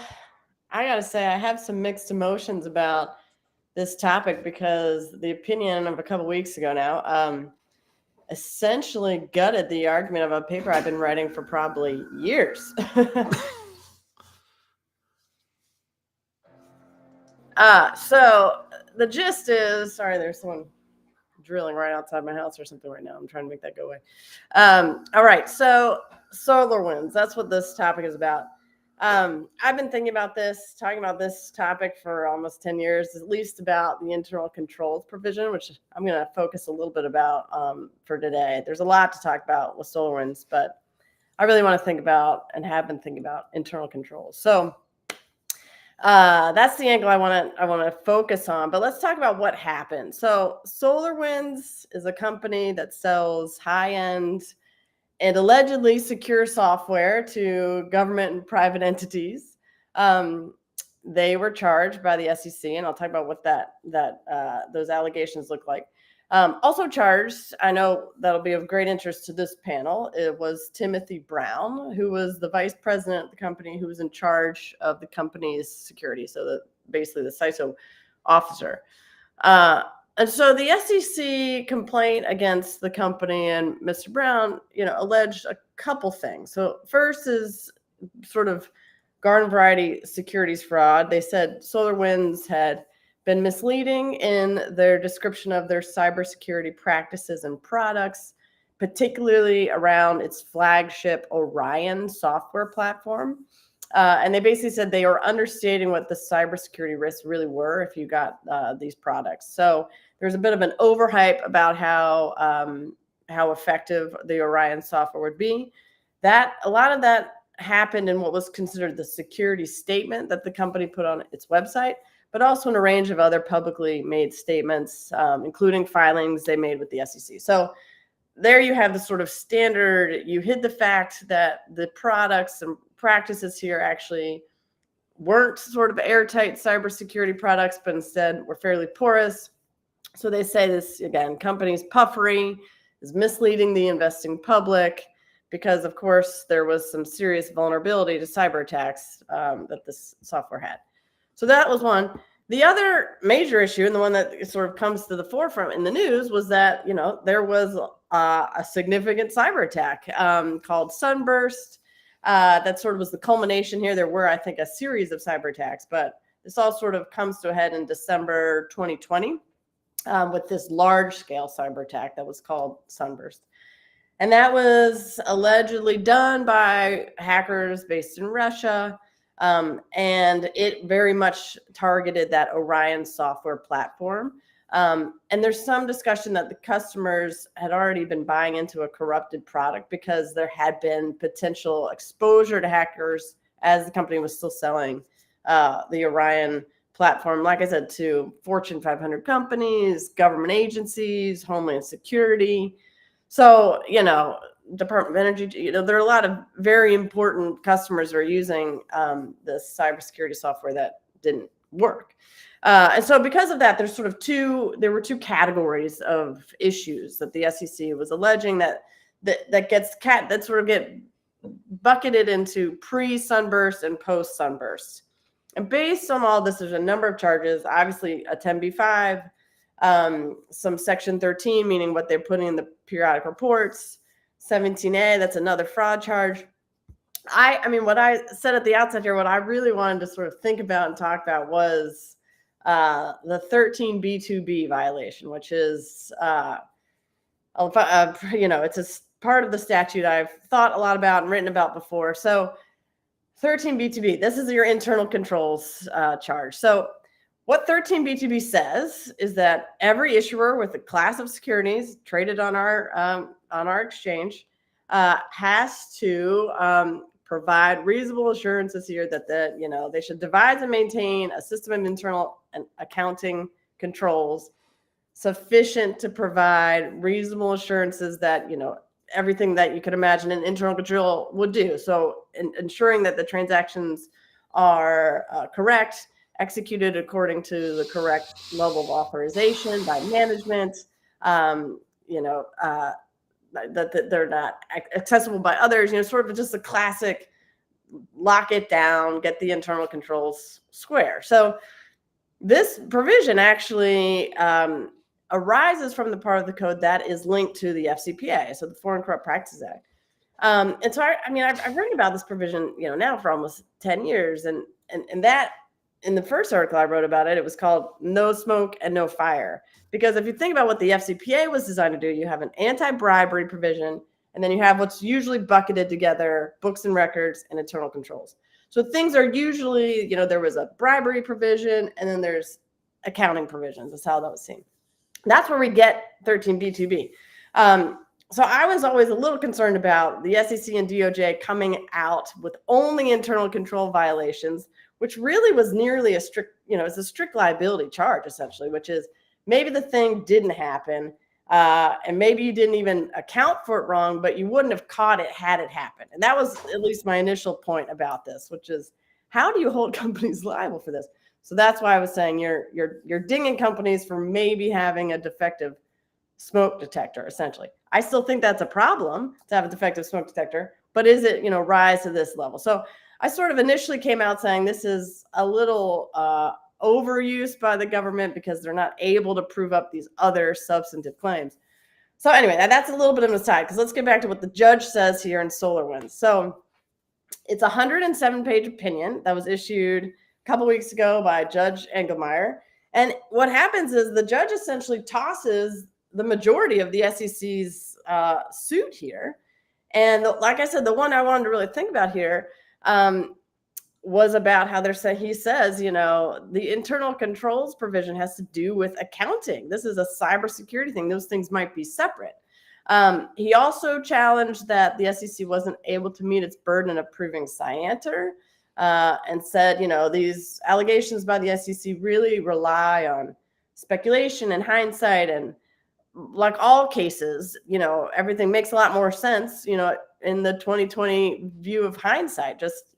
I got to say, I have some mixed emotions about this topic because the opinion of a couple weeks ago now essentially gutted the argument of a paper I've been writing for probably years. So the gist is, sorry, there's someone drilling right outside my house or something right now. I'm trying to make that go away. All right. So SolarWinds, that's what this topic is about. I've been thinking about this, talking about this topic for almost 10 years, at least about the internal controls provision, which I'm going to focus a little bit about for today. There's a lot to talk about with SolarWinds, but I really want to think about and have been thinking about internal controls. So that's the angle I want to focus on. But let's talk about what happened. So SolarWinds is a company that sells high-end and allegedly secure software to government and private entities. They were charged by the SEC, and I'll talk about what those allegations look like. Also charged, I know that'll be of great interest to this panel, it was Timothy Brown, who was the vice president of the company, who was in charge of the company's security, so basically the CISO officer. And so the SEC complaint against the company and Mr. Brown, alleged a couple things. So first is sort of garden variety securities fraud. They said SolarWinds had been misleading in their description of their cybersecurity practices and products, particularly around its flagship Orion software platform. And they basically said they were understating what the cybersecurity risks really were if you got these products. So there's a bit of an overhype about how effective the Orion software would be. A lot of that happened in what was considered the security statement that the company put on its website, but also in a range of other publicly made statements, including filings they made with the SEC. So there you have the sort of standard. You hid the fact that the products and practices here actually weren't sort of airtight cybersecurity products, but instead were fairly porous. So they say this, again, company's puffery is misleading the investing public because, of course, there was some serious vulnerability to cyber attacks that this software had. So that was one. The other major issue, and the one that sort of comes to the forefront in the news, was that, there was a significant cyber attack called Sunburst. That sort of was the culmination here. There were, I think, a series of cyber attacks, but this all sort of comes to a head in December 2020 with this large-scale cyber attack that was called Sunburst. And that was allegedly done by hackers based in Russia. And it very much targeted that Orion software platform. And there's some discussion that the customers had already been buying into a corrupted product because there had been potential exposure to hackers as the company was still selling the Orion platform, like I said, to Fortune 500 companies, government agencies, Homeland Security. So, Department of Energy, there are a lot of very important customers who are using this cybersecurity software that didn't work. And so because of that, there were two categories of issues that the SEC was alleging that sort of get bucketed into pre-Sunburst and post-Sunburst. And based on all this, there's a number of charges, obviously a 10b-5, some Section 13, meaning what they're putting in the periodic reports, 17A, that's another fraud charge. I mean, what I said at the outset here, what I really wanted to sort of think about and talk about was the 13B2B violation, which is, it's a part of the statute I've thought a lot about and written about before. So 13B2B, this is your internal controls charge. So what 13B2B says is that every issuer with a class of securities traded on our exchange has to provide reasonable assurances here that they should devise and maintain a system of internal and accounting controls sufficient to provide reasonable assurances that everything that you could imagine an internal control would do. So ensuring that the transactions are correct, executed according to the correct level of authorization by management, that they're not accessible by others, sort of just a classic lock it down, get the internal controls square. So this provision actually arises from the part of the code that is linked to the FCPA, so the Foreign Corrupt Practices Act. And so, I've written about this provision, now for almost 10 years. And that, in the first article I wrote about it, it was called No Smoke and No Fire. Because if you think about what the FCPA was designed to do, you have an anti-bribery provision, and then you have what's usually bucketed together, books and records and internal controls. So things are usually, there was a bribery provision, and then there's accounting provisions. That's how that was seen. That's where we get 13B2B. So I was always a little concerned about the SEC and DOJ coming out with only internal control violations, which really was nearly a strict, it's a strict liability charge, essentially, which is maybe the thing didn't happen, and maybe you didn't even account for it wrong, but you wouldn't have caught it had it happened. And that was at least my initial point about this, which is, how do you hold companies liable for this? So that's why I was saying you're dinging companies for maybe having a defective smoke detector, essentially. I still think that's a problem to have a defective smoke detector, but is it, rise to this level? So I sort of initially came out saying this is a little overused by the government because they're not able to prove up these other substantive claims. So anyway, that's a little bit of an aside, because let's get back to what the judge says here in SolarWinds. So it's a 107-page opinion that was issued a couple weeks ago by Judge Engelmeyer. And what happens is the judge essentially tosses the majority of the SEC's suit here. And like I said, the one I wanted to really think about here was about how he says, the internal controls provision has to do with accounting. This is a cybersecurity thing. Those things might be separate. He also challenged that the SEC wasn't able to meet its burden of proving scienter, and said, these allegations by the SEC really rely on speculation and hindsight. And like all cases, everything makes a lot more sense, in the 2020 view of hindsight. Just,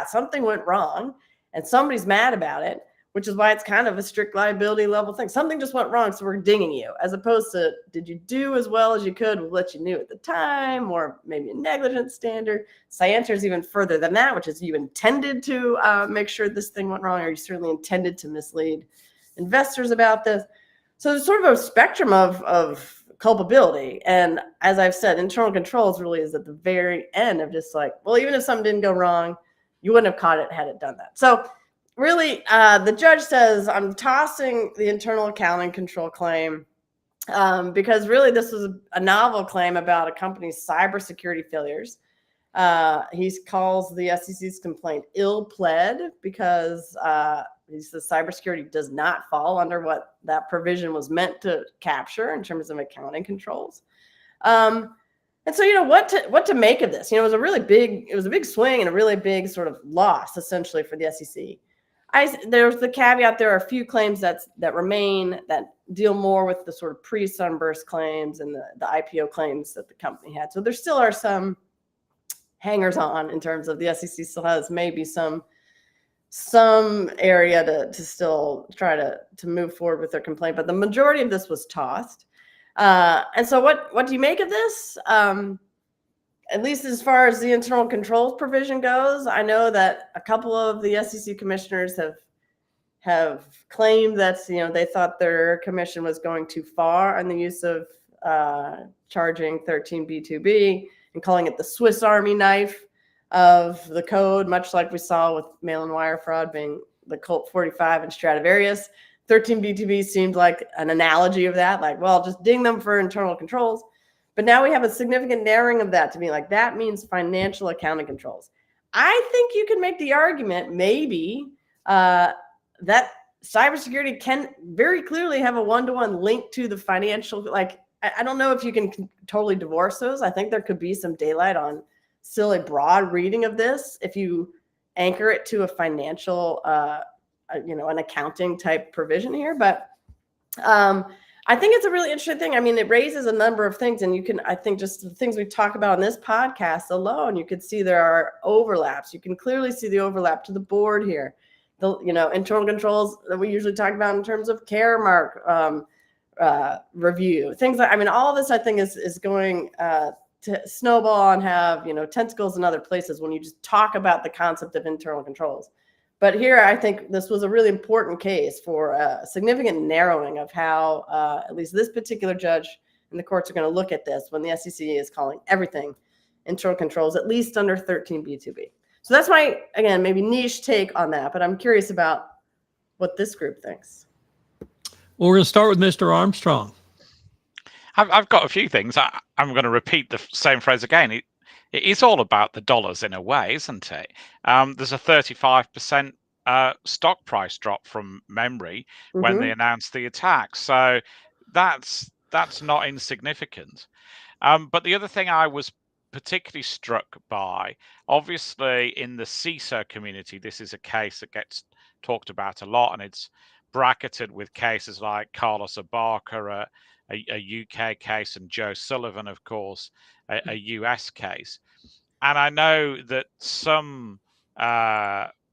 something went wrong and somebody's mad about it. which is why it's kind of a strict liability level thing. Something just went wrong, so we're dinging you, as opposed to, did you do as well as you could with what you knew at the time, or maybe a negligence standard. Scienter is even further than that, which is you intended to make sure this thing went wrong, or you certainly intended to mislead investors about this. So there's sort of a spectrum of culpability. And as I've said, internal controls really is at the very end of just like, well, even if something didn't go wrong, you wouldn't have caught it had it done that. So really, the judge says, I'm tossing the internal accounting control claim because really this was a novel claim about a company's cybersecurity failures. He calls the SEC's complaint ill-pled because he says cybersecurity does not fall under what that provision was meant to capture in terms of accounting controls. And so, what to make of this? It was a big swing and a really big sort of loss essentially for the SEC. There's the caveat, there are a few claims that remain that deal more with the sort of pre-Sunburst claims and the IPO claims that the company had. So there still are some hangers on in terms of the SEC still has maybe some area to still try to move forward with their complaint, but the majority of this was tossed. And so what do you make of this? At least as far as the internal controls provision goes, I know that a couple of the SEC commissioners have claimed that they thought their commission was going too far on the use of charging 13b2b and calling it the Swiss Army knife of the code, much like we saw with mail and wire fraud being the Colt 45 and Stradivarius. 13b2b seemed like an analogy of that, like, well, just ding them for internal controls. But now we have a significant narrowing of that to be like, that means financial accounting controls. I think you can make the argument maybe that cybersecurity can very clearly have a one-to-one link to the financial, like, I don't know if you can totally divorce those. I think there could be some daylight on still a broad reading of this if you anchor it to a financial, an accounting type provision here. But I think it's a really interesting thing. I mean, it raises a number of things, and I think just the things we talk about in this podcast alone, you could see there are overlaps. You can clearly see the overlap to the board here. The internal controls that we usually talk about in terms of Caremark review, things like, all of this I think is going to snowball and have tentacles in other places when you just talk about the concept of internal controls. But here, I think this was a really important case for a significant narrowing of how at least this particular judge and the courts are going to look at this when the SEC is calling everything internal controls, at least under 13b2b. So that's my, again, maybe niche take on that, but I'm curious about what this group thinks. Well, we're going to start with Mr. Armstrong. I've got a few things. I'm going to repeat the same phrase again. It is all about the dollars in a way, isn't it? There's a 35% stock price drop from memory when they announced the attack. So that's not insignificant. But the other thing I was particularly struck by, obviously in the CISO community, this is a case that gets talked about a lot, and it's bracketed with cases like Carlos Abarca, a UK case, and Joe Sullivan, of course, a US case. And I know that some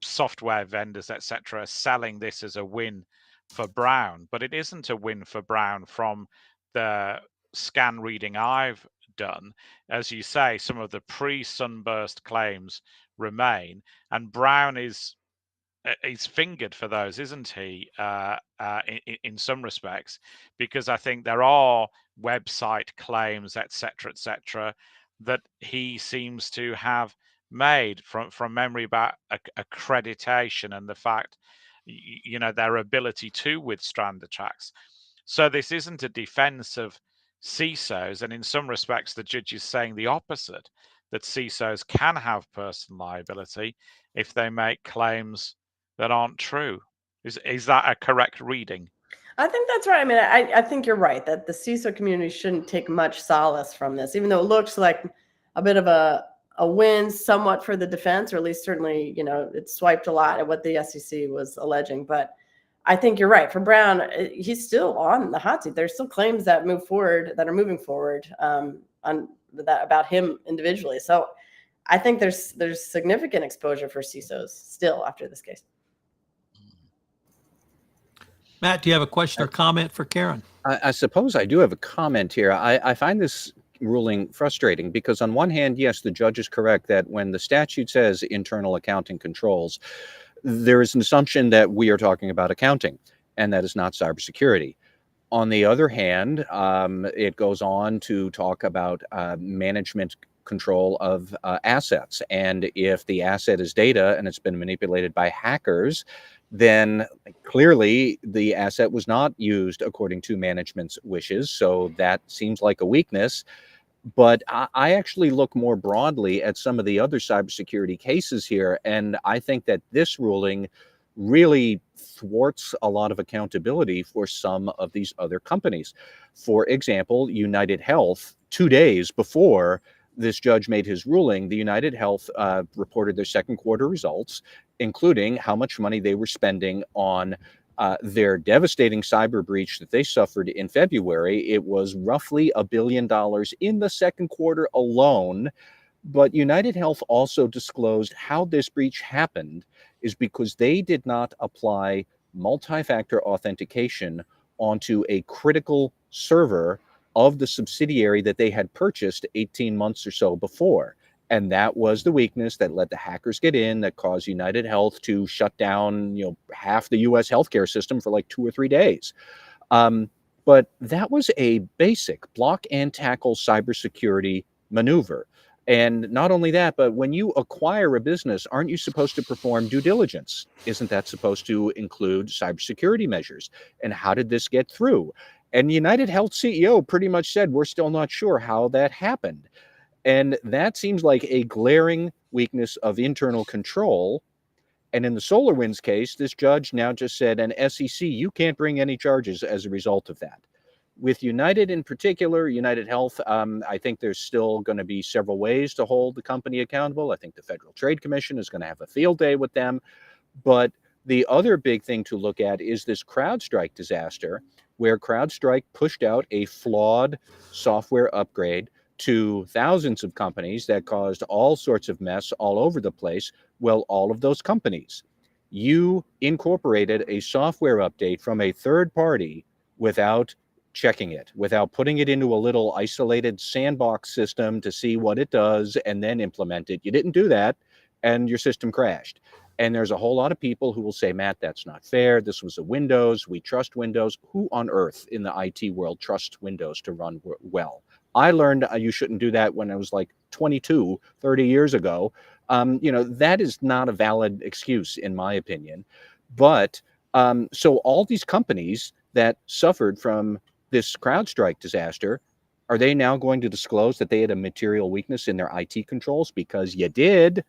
software vendors, etc., are selling this as a win for Brown, but it isn't a win for Brown from the scan reading I've done. As you say, some of the pre-Sunburst claims remain, and Brown is fingered for those, isn't he, in some respects, because I think there are website claims, etc., that he seems to have made from memory about accreditation and the fact, their ability to withstand attacks. So this isn't a defense of CISOs, and in some respects the judge is saying the opposite, that CISOs can have personal liability if they make claims that aren't true. Is that a correct reading? I think that's right. I think you're right that the CISO community shouldn't take much solace from this, even though it looks like a bit of a win somewhat for the defense, or at least certainly, it swiped a lot at what the SEC was alleging. But I think you're right. For Brown, he's still on the hot seat. There's still claims that are moving forward on that about him individually. So I think there's significant exposure for CISOs still after this case. Matt, do you have a question or comment for Karen? I suppose I do have a comment here. I find this ruling frustrating because on one hand, yes, the judge is correct that when the statute says internal accounting controls, there is an assumption that we are talking about accounting, and that is not cybersecurity. On the other hand, it goes on to talk about management control of assets. And if the asset is data and it's been manipulated by hackers, then clearly the asset was not used according to management's wishes. So that seems like a weakness. But I actually look more broadly at some of the other cybersecurity cases here. And I think that this ruling really thwarts a lot of accountability for some of these other companies. For example, United Health, 2 days before this judge made his ruling, the United Health reported their second quarter results, including how much money they were spending on their devastating cyber breach that they suffered in February. It was roughly $1 billion in the second quarter alone. But United Health also disclosed how this breach happened is because they did not apply multi-factor authentication onto a critical server of the subsidiary that they had purchased 18 months or so before. And that was the weakness that let the hackers get in, that caused United Health to shut down, half the U.S. healthcare system for like 2 or 3 days. But that was a basic block and tackle cybersecurity maneuver. And not only that, but when you acquire a business, aren't you supposed to perform due diligence? Isn't that supposed to include cybersecurity measures? And how did this get through? And United Health CEO pretty much said, we're still not sure how that happened. And that seems like a glaring weakness of internal control. And in the SolarWinds case, this judge now just said, an SEC, you can't bring any charges as a result of that. With United in particular, United Health, I think there's still going to be several ways to hold the company accountable. I think the Federal Trade Commission is going to have a field day with them. But the other big thing to look at is this CrowdStrike disaster, where CrowdStrike pushed out a flawed software upgrade to thousands of companies that caused all sorts of mess all over the place. Well, all of those companies, you incorporated a software update from a third party without checking it, without putting it into a little isolated sandbox system to see what it does and then implement it. You didn't do that, and your system crashed. And there's a whole lot of people who will say, Matt, that's not fair. This was a Windows. We trust Windows. Who on earth in the IT world trusts Windows to run well? I learned you shouldn't do that when I was like 22, 30 years ago. That is not a valid excuse, in my opinion. But so all these companies that suffered from this CrowdStrike disaster, are they now going to disclose that they had a material weakness in their IT controls? Because you did,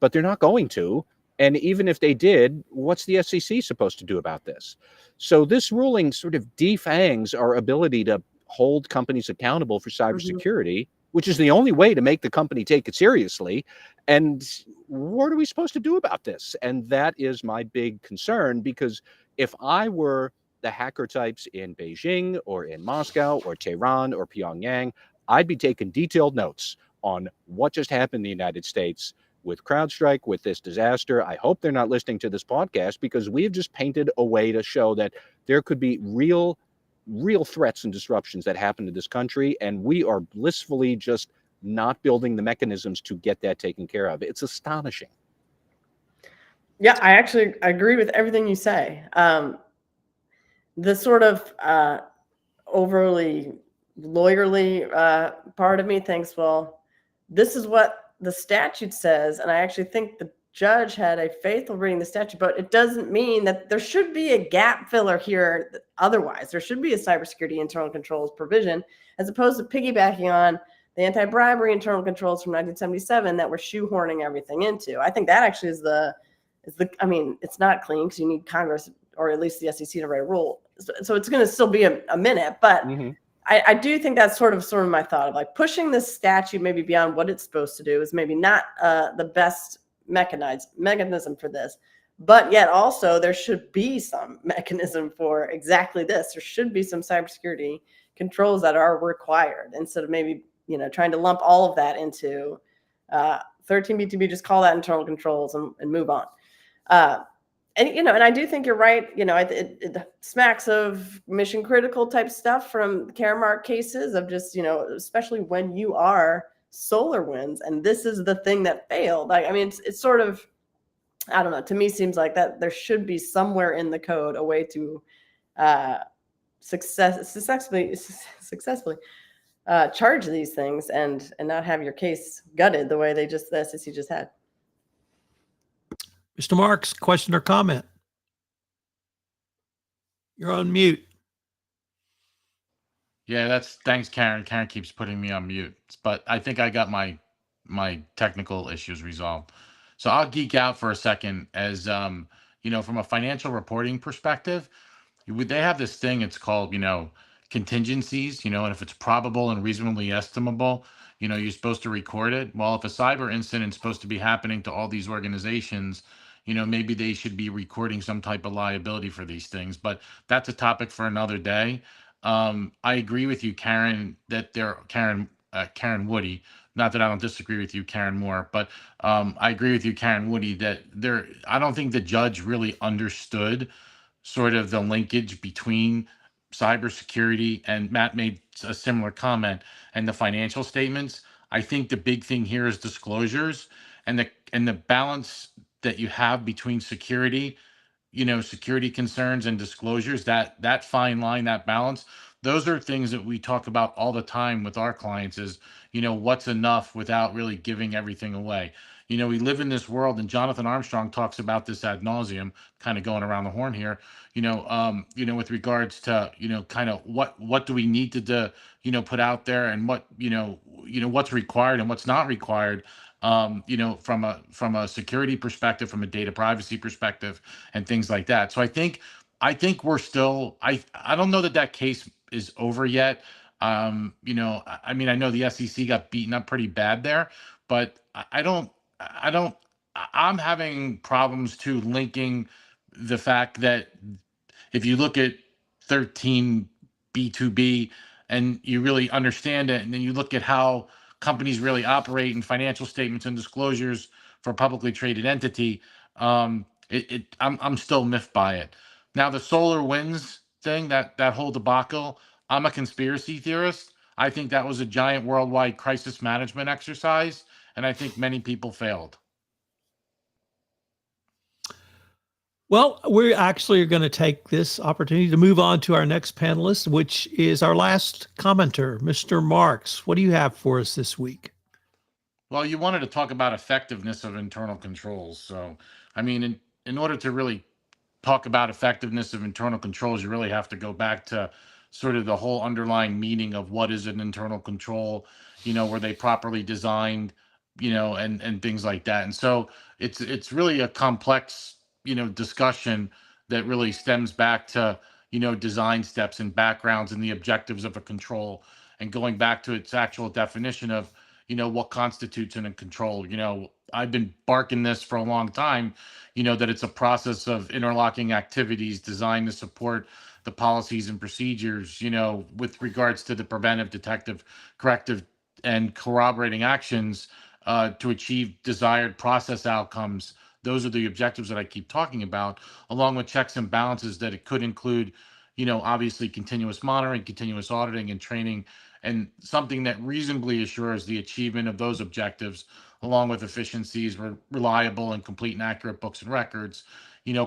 but they're not going to. And even if they did, what's the SEC supposed to do about this? So this ruling sort of defangs our ability to hold companies accountable for cybersecurity, which is the only way to make the company take it seriously. And what are we supposed to do about this? And that is my big concern, because if I were the hacker types in Beijing or in Moscow or Tehran or Pyongyang, I'd be taking detailed notes on what just happened in the United States with CrowdStrike, with this disaster. I hope they're not listening to this podcast, because we have just painted a way to show that there could be real threats and disruptions that happen to this country, and we are blissfully just not building the mechanisms to get that taken care of. It's astonishing. Yeah, I agree with everything you say. The sort of overly lawyerly part of me thinks, well, this is what the statute says. And I actually think the judge had a faithful reading the statute, but it doesn't mean that there should be a gap filler here. Otherwise, there should be a cybersecurity internal controls provision, as opposed to piggybacking on the anti-bribery internal controls from 1977 that we're shoehorning everything into. I think that actually is I mean, it's not clean because you need Congress or at least the SEC to write a rule. So it's going to still be a minute, but I do think that's sort of my thought of like pushing this statute maybe beyond what it's supposed to do is maybe not the best mechanism for this, but yet also there should be some mechanism for exactly this. There should be some cybersecurity controls that are required instead of maybe, trying to lump all of that into 13B2B, just call that internal controls and move on. and and I do think you're right. It smacks of mission critical type stuff from Caremark cases of just especially when you are SolarWinds and this is the thing that failed. I mean, it's sort of, I don't know. To me, seems like that there should be somewhere in the code a way to successfully charge these things and not have your case gutted the way the SEC just had. Mr. Marks, question or comment? You're on mute. Yeah, thanks, Karen. Karen keeps putting me on mute, but I think I got my technical issues resolved. So I'll geek out for a second as from a financial reporting perspective, they have this thing, it's called, contingencies, and if it's probable and reasonably estimable, you're supposed to record it. Well, if a cyber incident is supposed to be happening to all these organizations, maybe they should be recording some type of liability for these things, but that's a topic for another day. I agree with you, Karen, that Karen Woody, not that I don't disagree with you, Karen Moore, but I agree with you, Karen Woody, that I don't think the judge really understood sort of the linkage between cybersecurity, and Matt made a similar comment, and the financial statements. I think the big thing here is disclosures and the balance that you have between security concerns and disclosures, that fine line, that balance. Those are things that we talk about all the time with our clients is, what's enough without really giving everything away. We live in this world, and Jonathan Armstrong talks about this ad nauseum, kind of going around the horn here, with regards to, kind of what do we need to put out there, and what, what's required and what's not required, from a security perspective, from a data privacy perspective, and things like that. So I think we're still, I don't know that case is over yet. I mean, I know the SEC got beaten up pretty bad there, but I'm having problems too linking the fact that if you look at 13B2B and you really understand it, and then you look at how companies really operate in financial statements and disclosures for a publicly traded entity, I'm still miffed by it. Now, the SolarWinds thing, that whole debacle, I'm a conspiracy theorist. I think that was a giant worldwide crisis management exercise, and I think many people failed. Well, we actually are going to take this opportunity to move on to our next panelist, which is our last commenter, Mr. Marks. What do you have for us this week? Well, you wanted to talk about effectiveness of internal controls. So, I mean, in order to really talk about effectiveness of internal controls, you really have to go back to sort of the whole underlying meaning of what is an internal control, were they properly designed, and things like that. And so it's really a complex, discussion that really stems back to, design steps and backgrounds and the objectives of a control, and going back to its actual definition of, what constitutes a control. I've been barking this for a long time, that it's a process of interlocking activities designed to support the policies and procedures, with regards to the preventive, detective, corrective, and corroborating actions to achieve desired process outcomes. Those are the objectives that I keep talking about, along with checks and balances that it could include, obviously continuous monitoring, continuous auditing, and training, and something that reasonably assures the achievement of those objectives, along with efficiencies, reliable and complete and accurate books and records,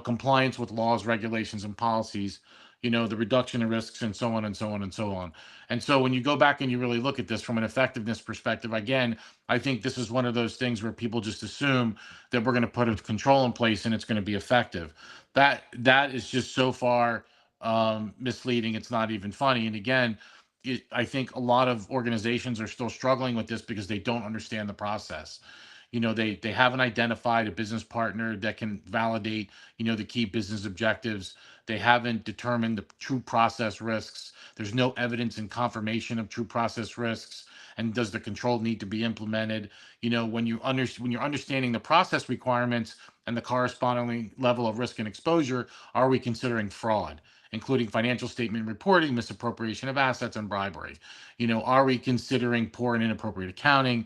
compliance with laws, regulations, and policies, the reduction of risks, and so on and so on and so on. And so when you go back and you really look at this from an effectiveness perspective, again, I think this is one of those things where people just assume that we're going to put a control in place and it's going to be effective. That is just so far misleading. It's not even funny. And again, I think a lot of organizations are still struggling with this because they don't understand the process. They haven't identified a business partner that can validate, the key business objectives. They haven't determined the true process risks. There's no evidence and confirmation of true process risks. And does the control need to be implemented? When you're understanding the process requirements and the corresponding level of risk and exposure, are we considering fraud? including financial statement reporting, misappropriation of assets, and bribery. Are we considering poor and inappropriate accounting,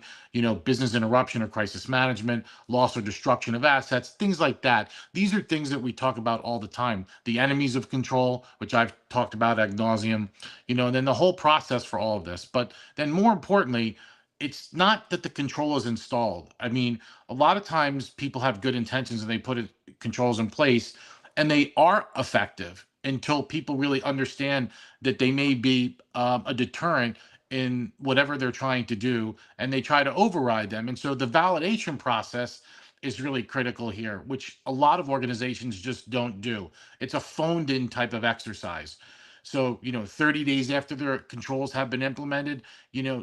business interruption or crisis management, loss or destruction of assets, things like that. These are things that we talk about all the time. The enemies of control, which I've talked about ad nauseum, and then the whole process for all of this. But then more importantly, it's not that the control is installed. I mean, a lot of times people have good intentions and they put controls in place and they are effective until people really understand that they may be a deterrent in whatever they're trying to do, and they try to override them. And so the validation process is really critical here, which a lot of organizations just don't do. It's a phoned in type of exercise. So, 30 days after their controls have been implemented,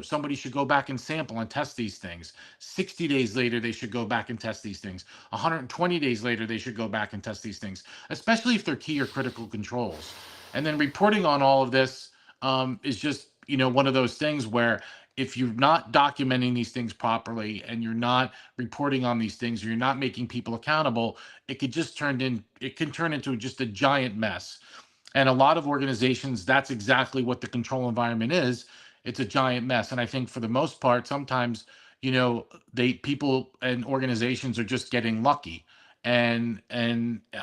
somebody should go back and sample and test these things. 60 days later, they should go back and test these things. 120 days later, they should go back and test these things, especially if they're key or critical controls. And then reporting on all of this is just, one of those things where if you're not documenting these things properly and you're not reporting on these things, or you're not making people accountable, it can turn into just a giant mess. And a lot of organizations, that's exactly what the control environment is. It's a giant mess. And I think for the most part, sometimes, people and organizations are just getting lucky. And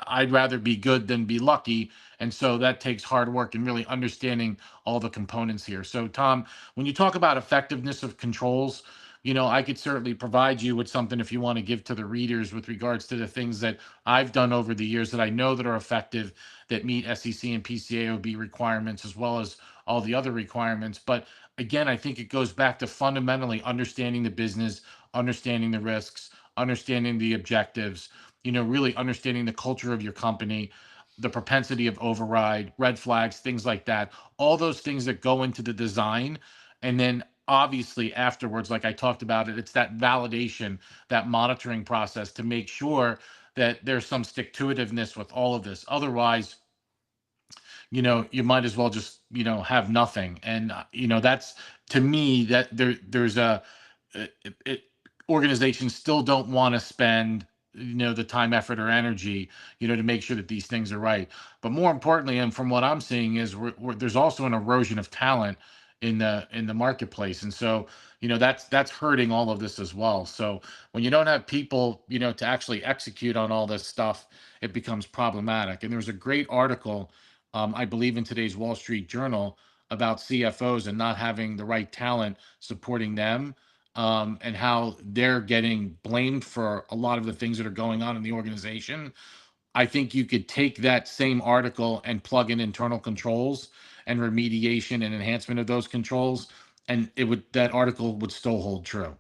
I'd rather be good than be lucky. And so that takes hard work and really understanding all the components here. So Tom, when you talk about effectiveness of controls, I could certainly provide you with something if you want to give to the readers with regards to the things that I've done over the years that I know that are effective, that meet SEC and PCAOB requirements, as well as all the other requirements. But again, I think it goes back to fundamentally understanding the business, understanding the risks, understanding the objectives, really understanding the culture of your company, the propensity of override, red flags, things like that, all those things that go into the design. And then obviously afterwards, like I talked about it's that validation, that monitoring process to make sure that there's some stick-to-itiveness with all of this. Otherwise, you might as well just, have nothing. And, that's, to me, that there's organizations still don't want to spend, the time, effort, or energy, to make sure that these things are right. But more importantly, and from what I'm seeing, is there's also an erosion of talent in the marketplace. And so, that's hurting all of this as well. So when you don't have people, to actually execute on all this stuff, it becomes problematic. And there's a great article, I believe in today's Wall Street Journal, about CFOs and not having the right talent supporting them, and how they're getting blamed for a lot of the things that are going on in the organization. I think you could take that same article and plug in internal controls and remediation and enhancement of those controls, and that article would still hold true.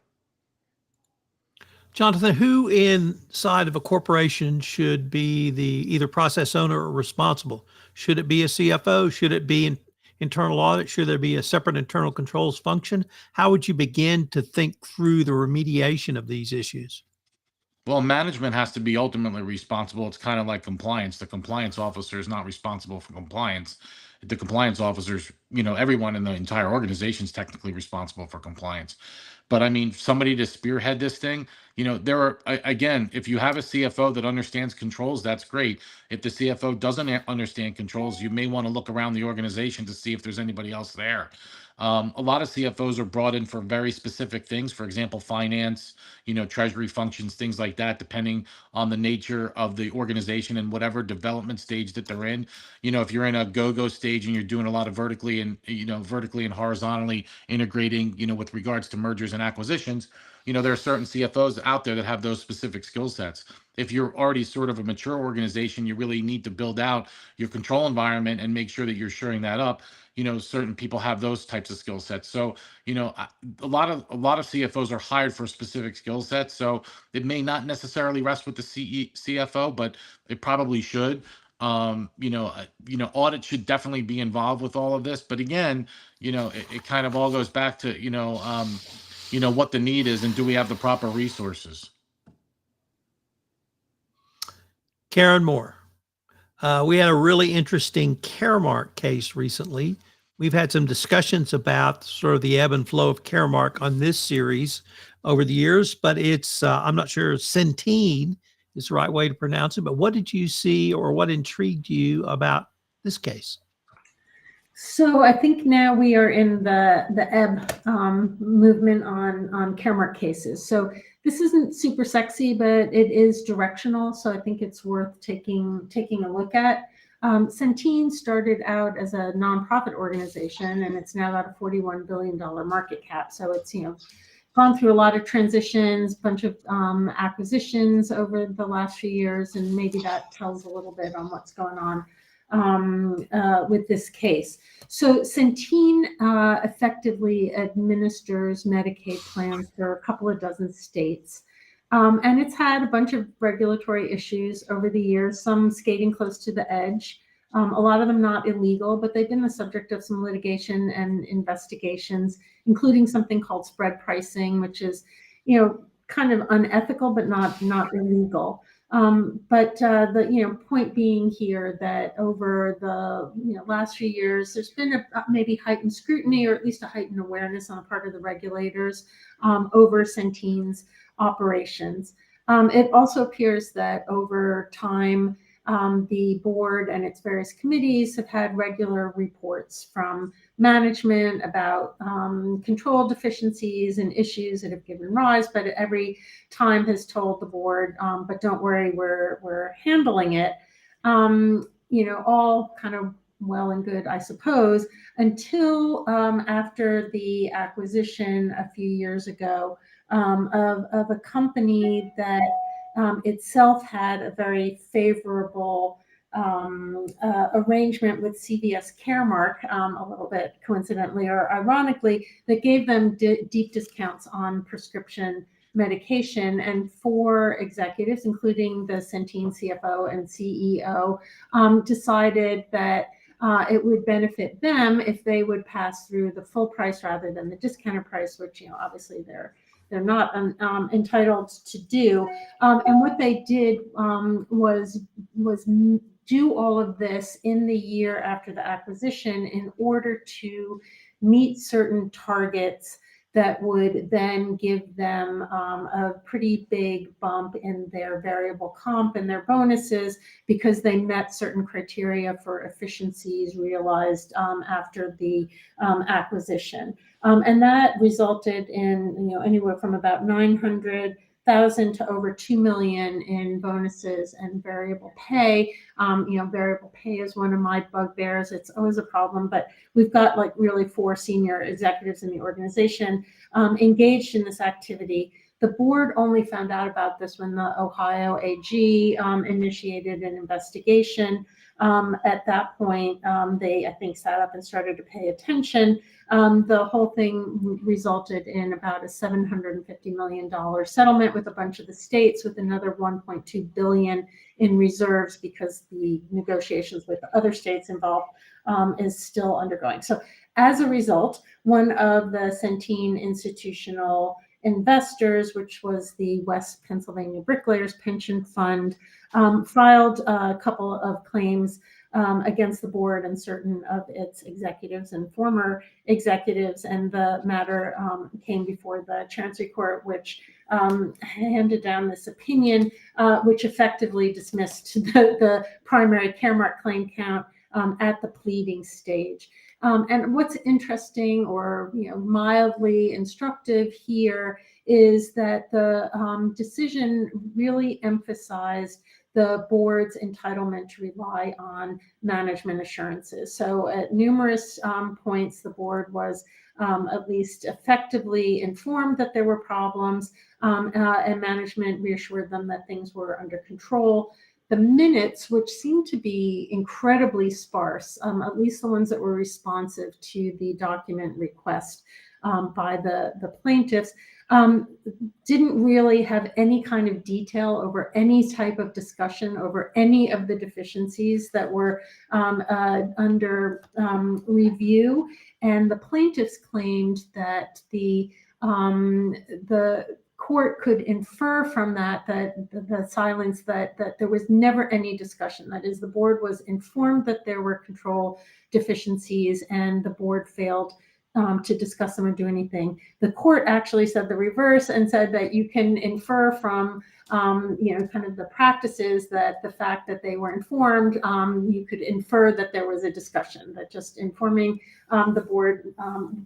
Jonathan, who inside of a corporation should be the either process owner or responsible? Should it be a CFO? Should it be internal audit? Should there be a separate internal controls function? How would you begin to think through the remediation of these issues? Well, management has to be ultimately responsible. It's kind of like compliance. The compliance officer is not responsible for compliance. The compliance officers, everyone in the entire organization is technically responsible for compliance. But I mean, somebody to spearhead this thing, there are, again, if you have a CFO that understands controls, that's great. If the CFO doesn't understand controls, you may want to look around the organization to see if there's anybody else there. A lot of CFOs are brought in for very specific things, for example, finance, treasury functions, things like that, depending on the nature of the organization and whatever development stage that they're in. If you're in a go-go stage and you're doing a lot of vertically and horizontally integrating, with regards to mergers and acquisitions, there are certain CFOs out there that have those specific skill sets. If you're already sort of a mature organization, you really need to build out your control environment and make sure that you're shoring that up. Certain people have those types of skill sets. So, a lot of CFOs are hired for specific skill sets. So it may not necessarily rest with the CFO, but it probably should. Audit should definitely be involved with all of this. But again, it kind of all goes back to, what the need is and do we have the proper resources? Karen Moore. We had a really interesting Caremark case recently. We've had some discussions about sort of the ebb and flow of Caremark on this series over the years, but it's, I'm not sure Centene is the right way to pronounce it, but what did you see or what intrigued you about this case? So I think now we are in the ebb movement on Caremark cases. So this isn't super sexy, but it is directional. So I think it's worth taking a look at. Centene started out as a nonprofit organization, and it's now got a $41 billion market cap. So it's gone through a lot of transitions, bunch of acquisitions over the last few years, and maybe that tells a little bit on what's going on with this case. So Centene effectively administers Medicaid plans for a couple of dozen states. And it's had a bunch of regulatory issues over the years, some skating close to the edge, a lot of them not illegal, but they've been the subject of some litigation and investigations, including something called spread pricing, which is, kind of unethical, but not illegal. But the point being here that over the last few years, there's been a maybe heightened scrutiny, or at least a heightened awareness on the part of the regulators over Centene's operations. It also appears that over time, the board and its various committees have had regular reports from management about control deficiencies and issues that have given rise, but every time has told the board, but don't worry, we're handling it. All kind of well and good, I suppose, until after the acquisition a few years ago of a company that itself had a very favorable arrangement with CVS Caremark, a little bit coincidentally or ironically, that gave them deep discounts on prescription medication. And 4 executives, including the Centene CFO and CEO, decided that it would benefit them if they would pass through the full price rather than the discounted price, which obviously they're not entitled to do. And what they did was do all of this in the year after the acquisition in order to meet certain targets that would then give them a pretty big bump in their variable comp and their bonuses, because they met certain criteria for efficiencies realized after the acquisition. And that resulted in anywhere from about 900,000 to over 2 million in bonuses and variable pay. Variable pay is one of my bugbears. It's always a problem, but we've got really 4 senior executives in the organization engaged in this activity. The board only found out about this when the Ohio AG initiated an investigation. At that point, they, I think, sat up and started to pay attention. The whole thing resulted in about a $750 million settlement with a bunch of the states, with another $1.2 billion in reserves, because the negotiations with the other states involved is still undergoing. So as a result, one of the Centene institutional investors, which was the West Pennsylvania Bricklayers Pension Fund, filed a couple of claims against the board and certain of its executives and former executives, and the matter came before the Chancery Court, which handed down this opinion, which effectively dismissed the primary Caremark claim count at the pleading stage. And what's interesting, or mildly instructive here, is that the decision really emphasized the board's entitlement to rely on management assurances. So at numerous points, the board was at least effectively informed that there were problems, and management reassured them that things were under control. The minutes, which seemed to be incredibly sparse, at least the ones that were responsive to the document request by the plaintiffs, didn't really have any kind of detail over any type of discussion over any of the deficiencies that were under review. And the plaintiffs claimed that the court could infer from that the silence that there was never any discussion. That is, the board was informed that there were control deficiencies, and the board failed to discuss them or do anything. The court actually said the reverse and said that you can infer from kind of the practices that the fact that they were informed, you could infer that there was a discussion, that just informing the board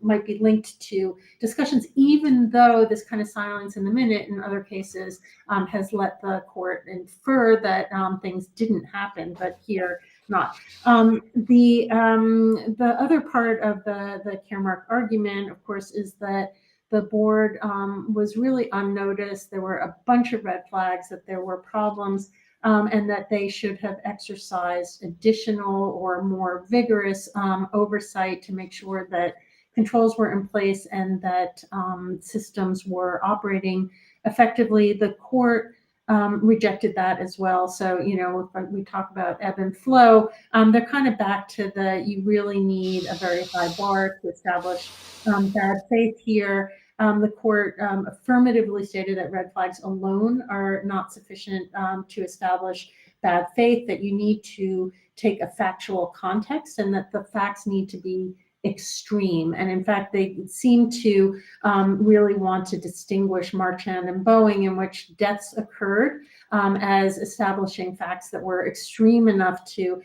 might be linked to discussions, even though this kind of silence in the minute in other cases has let the court infer that things didn't happen, but here not. The other part of the Caremark argument, of course, is that the board was really unnoticed. There were a bunch of red flags that there were problems and that they should have exercised additional or more vigorous oversight to make sure that controls were in place and that systems were operating effectively. The court rejected that as well. So, if we talk about ebb and flow, they're kind of back to you really need a very high bar to establish bad faith here. The court affirmatively stated that red flags alone are not sufficient to establish bad faith, that you need to take a factual context and that the facts need to be extreme. And in fact, they seem to really want to distinguish Marchand and Boeing, in which deaths occurred, as establishing facts that were extreme enough to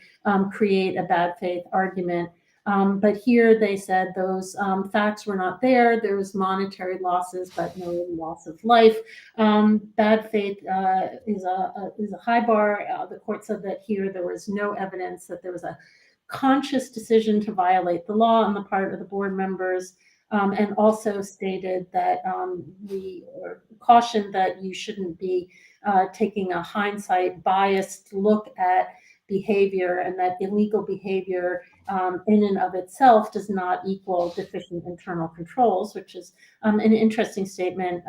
create a bad faith argument. But here they said those facts were not there. There was monetary losses, but no loss of life. Bad faith is a high bar. The court said that here there was no evidence that there was a conscious decision to violate the law on the part of the board members, and also stated that we cautioned that you shouldn't be taking a hindsight biased look at behavior, and that illegal behavior in and of itself does not equal deficient internal controls, which is an interesting statement.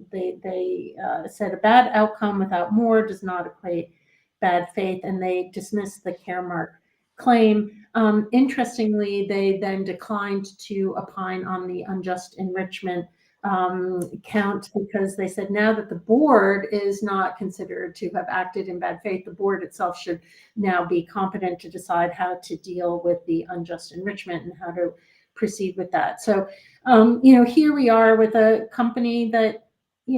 They said a bad outcome without more does not equate bad faith, and they dismissed the Caremark claim. Interestingly, they then declined to opine on the unjust enrichment count, because they said now that the board is not considered to have acted in bad faith, the board itself should now be competent to decide how to deal with the unjust enrichment and how to proceed with that. So, here we are with a company that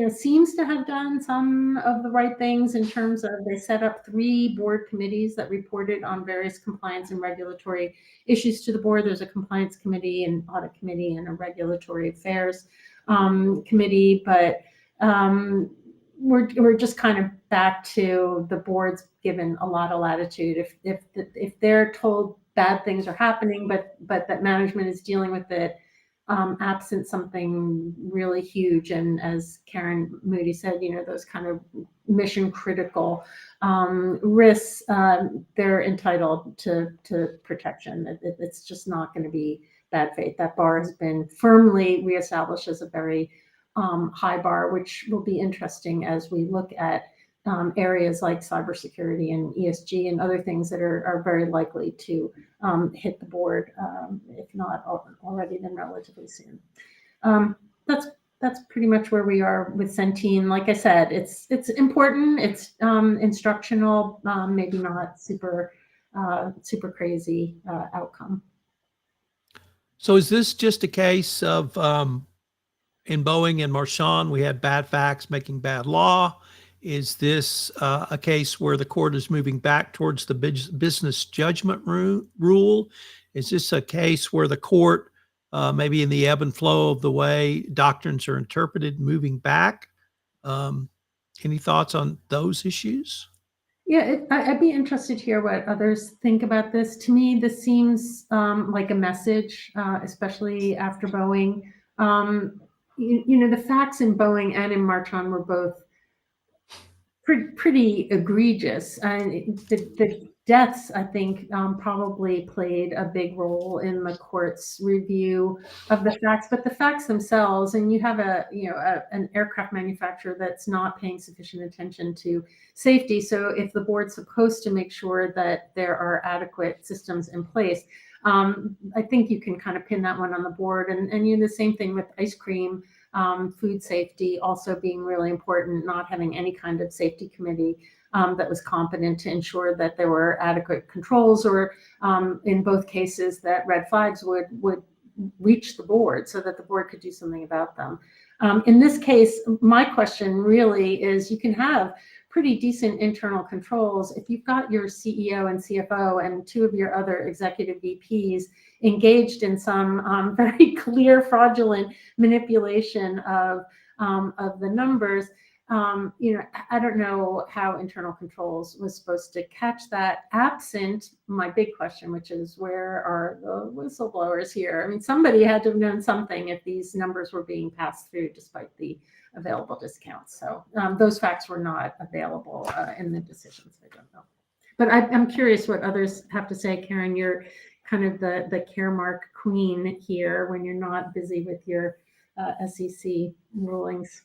seems to have done some of the right things in terms of they set up 3 board committees that reported on various compliance and regulatory issues to the board. There's a compliance committee, an audit committee, and a regulatory affairs committee. But we're just kind of back to the board's given a lot of latitude. If they're told bad things are happening, but that management is dealing with it, absent something really huge, and as Karen Moody said, those kind of mission critical risks, they're entitled to protection. It's just not going to be bad faith. That bar has been firmly reestablished as a very high bar, which will be interesting as we look at areas like cybersecurity and ESG and other things that are very likely to hit the board, if not already, then relatively soon. That's pretty much where we are with Centene. Like I said, it's important. It's instructional, maybe not super crazy outcome. So is this just a case of in Boeing and Marchand, we had bad facts making bad law? Is this a case where the court is moving back towards the business judgment rule? Is this a case where the court, maybe in the ebb and flow of the way doctrines are interpreted, moving back? Any thoughts on those issues? Yeah, I'd be interested to hear what others think about this. To me, this seems like a message, especially after Boeing. The facts in Boeing and in Marchand were both pretty egregious. And the deaths, I think, probably played a big role in the court's review of the facts. But the facts themselves, and you have an aircraft manufacturer that's not paying sufficient attention to safety. So if the board's supposed to make sure that there are adequate systems in place, I think you can kind of pin that one on the board. And the same thing with ice cream. Food safety also being really important, not having any kind of safety committee that was competent to ensure that there were adequate controls, or in both cases that red flags would reach the board so that the board could do something about them. In this case, my question really is, you can have pretty decent internal controls if you've got your CEO and CFO and two of your other executive VPs engaged in some very clear fraudulent manipulation of the numbers. I don't know how internal controls was supposed to catch that, absent my big question, which is, where are the whistleblowers here? I mean, somebody had to have known something if these numbers were being passed through despite the available discounts. So those facts were not available in the decisions. I don't know. But I'm curious what others have to say. Karen, you're kind of the Caremark queen here when you're not busy with your SEC rulings.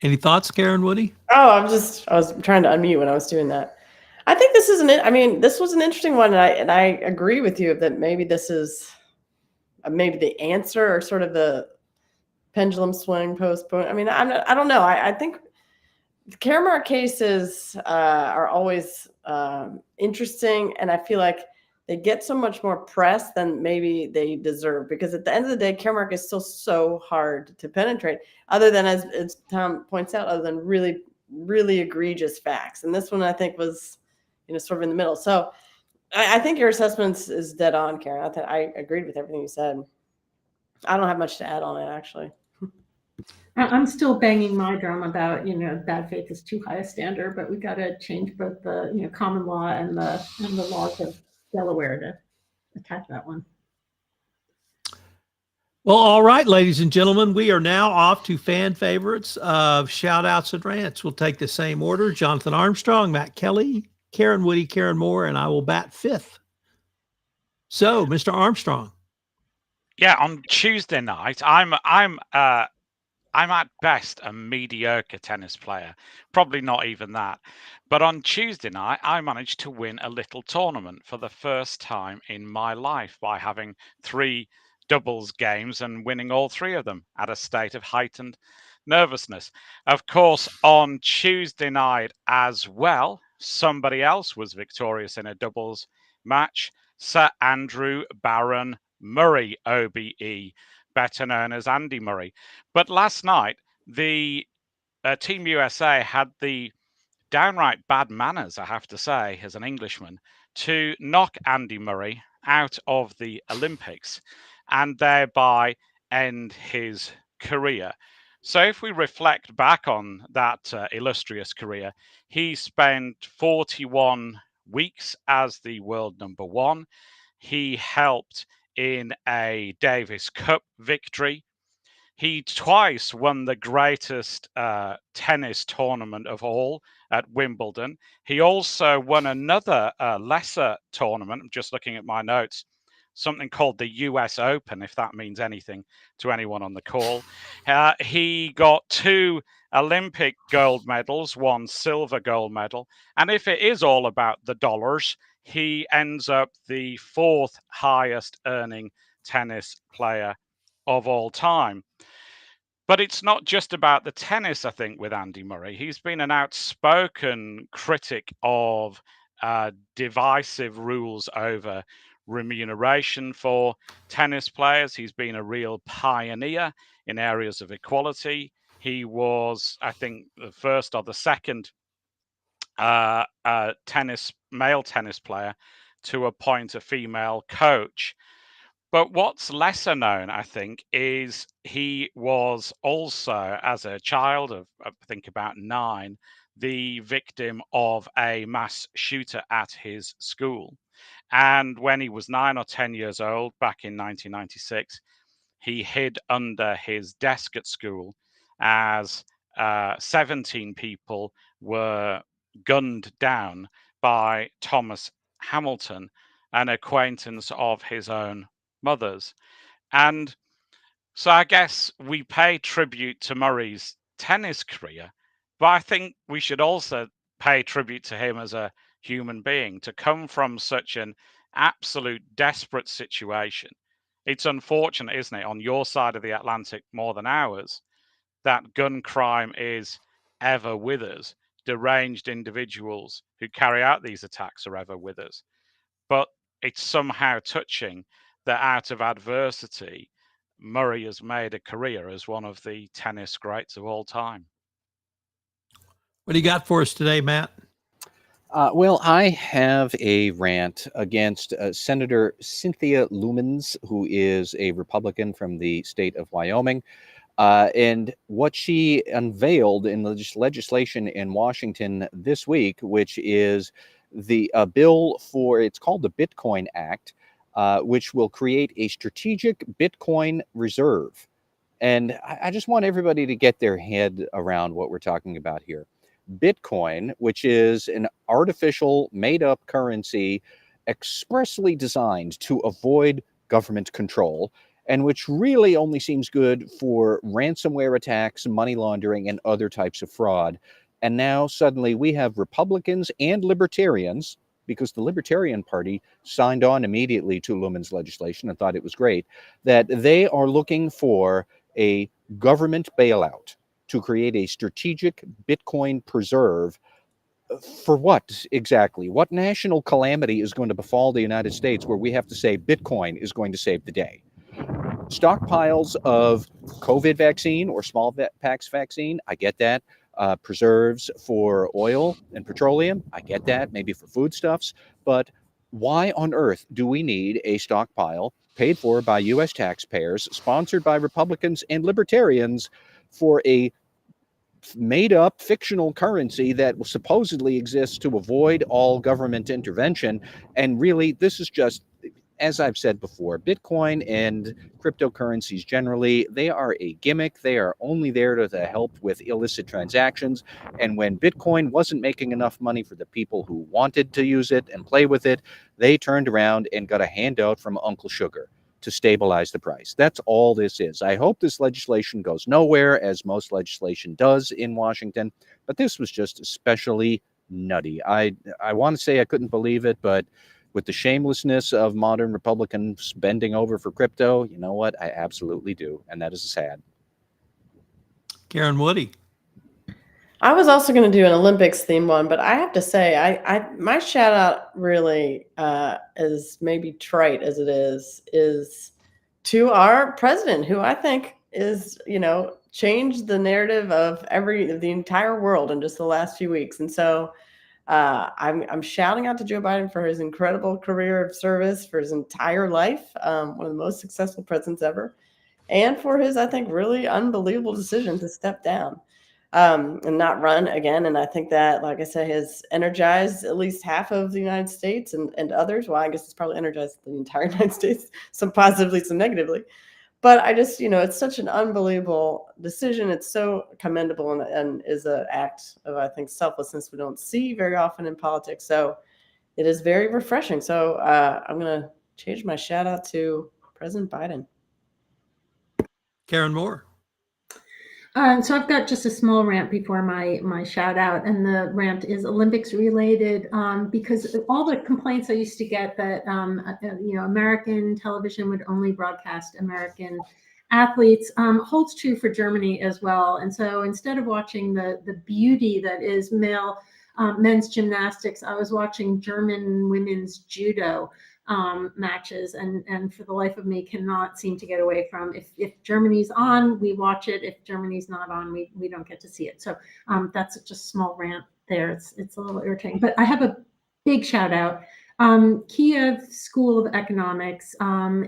Any thoughts, Karen Woody? Oh, I was trying to unmute when I was doing that. I think this is this was an interesting one, and I agree with you that maybe this is maybe the answer, or sort of the pendulum swing postpone. I mean, I don't know. I think the Caremark cases are always interesting, and I feel like they get so much more press than maybe they deserve, because at the end of the day, Caremark is still so hard to penetrate, other than, as Tom points out, other than really, really egregious facts. And this one, I think, was, sort of in the middle. So I think your assessment is dead on, Karen. I agreed with everything you said. I don't have much to add on it, actually. I'm still banging my drum about, bad faith is too high a standard, but we got to change both the, common law and the laws of Delaware to attack that one. Well, all right, ladies and gentlemen, we are now off to fan favorites of shout outs and rants. We'll take the same order: Jonathan Armstrong, Matt Kelly, Karen Woody, Karen Moore, and I will bat fifth. So, Mr. Armstrong. Yeah, on Tuesday night, I'm at best a mediocre tennis player, probably not even that. But on Tuesday night, I managed to win a little tournament for the first time in my life by having 3 doubles games and winning all 3 of them at a state of heightened nervousness. Of course, on Tuesday night as well, somebody else was victorious in a doubles match, Sir Andrew Barron Murray, OBE, better known as Andy Murray. But last night, the Team USA had the downright bad manners, I have to say, as an Englishman, to knock Andy Murray out of the Olympics and thereby end his career. So if we reflect back on that illustrious career, he spent 41 weeks as the world number 1. He helped in a Davis Cup victory. He twice won the greatest tennis tournament of all at Wimbledon. He also won another lesser tournament. I'm just looking at my notes, something called the US Open, if that means anything to anyone on the call. He got 2 Olympic gold medals, 1 silver gold medal. And if it is all about the dollars, he ends up the 4th highest earning tennis player of all time. But it's not just about the tennis, I think, with Andy Murray. He's been an outspoken critic of divisive rules over remuneration for tennis players. He's been a real pioneer in areas of equality. He was, I think, the first or the second male tennis player to appoint a female coach. But what's lesser known, I think, is he was also, as a child of, I think, about 9, the victim of a mass shooter at his school. And when he was 9 or 10 years old, back in 1996, he hid under his desk at school as 17 people were gunned down by Thomas Hamilton, an acquaintance of his own mother's. And so I guess we pay tribute to Murray's tennis career, but I think we should also pay tribute to him as a human being. To come from such an absolute desperate situation, it's unfortunate, isn't it, on your side of the Atlantic more than ours, that gun crime is ever with us. Deranged individuals who carry out these attacks are ever with us. But it's somehow touching that out of adversity, Murray has made a career as one of the tennis greats of all time. What do you got for us today, Matt? Well, I have a rant against Senator Cynthia Lumens, who is a Republican from the state of Wyoming. And what she unveiled in the legislation in Washington this week, which is the bill for, it's called the Bitcoin Act, which will create a strategic Bitcoin reserve. And I just want everybody to get their head around what we're talking about here. Bitcoin, which is an artificial made-up currency expressly designed to avoid government control, and which really only seems good for ransomware attacks, money laundering, and other types of fraud. And now suddenly we have Republicans and libertarians, because the Libertarian Party signed on immediately to Lumens legislation and thought it was great, that they are looking for a government bailout to create a strategic Bitcoin preserve. For what exactly? What national calamity is going to befall the United States where we have to say Bitcoin is going to save the day? Stockpiles of COVID vaccine or smallpox vaccine, I get that. Preserves for oil and petroleum, I get that. Maybe for foodstuffs. But why on earth do we need a stockpile paid for by U.S. taxpayers, sponsored by Republicans and libertarians, for a made-up fictional currency that supposedly exists to avoid all government intervention? And really, this is just, as I've said before, Bitcoin and cryptocurrencies generally, they are a gimmick. They are only there to help with illicit transactions. And when Bitcoin wasn't making enough money for the people who wanted to use it and play with it, they turned around and got a handout from Uncle Sugar to stabilize the price. That's all this is. I hope this legislation goes nowhere, as most legislation does in Washington, but this was just especially nutty. I want to say I couldn't believe it, but with the shamelessness of modern Republicans bending over for crypto, you know what? I absolutely do, and that is sad. Karen Woody. I was also going to do an Olympics theme one, but I have to say, my shout out really, as maybe trite as it is to our president, who I think is, changed the narrative of the entire world in just the last few weeks. And so I'm shouting out to Joe Biden for his incredible career of service, for his entire life, one of the most successful presidents ever, and for his, I think, really unbelievable decision to step down. And not run again. And I think that, like I said, has energized at least half of the United States and others. Well, I guess it's probably energized the entire United States, some positively, some negatively. But I just, it's such an unbelievable decision. It's so commendable and is an act of, I think, selflessness we don't see very often in politics. So it is very refreshing. So I'm going to change my shout out to President Biden. Karen Moore. So I've got just a small rant before my shout out, and the rant is Olympics related, because all the complaints I used to get that American television would only broadcast American athletes holds true for Germany as well. And so instead of watching the beauty that is men's gymnastics, I was watching German women's judo matches, and for the life of me cannot seem to get away from, if Germany's on, we watch it. If Germany's not on, we don't get to see it. So that's just a small rant there. It's a little irritating, but I have a big shout out. Kiev School of Economics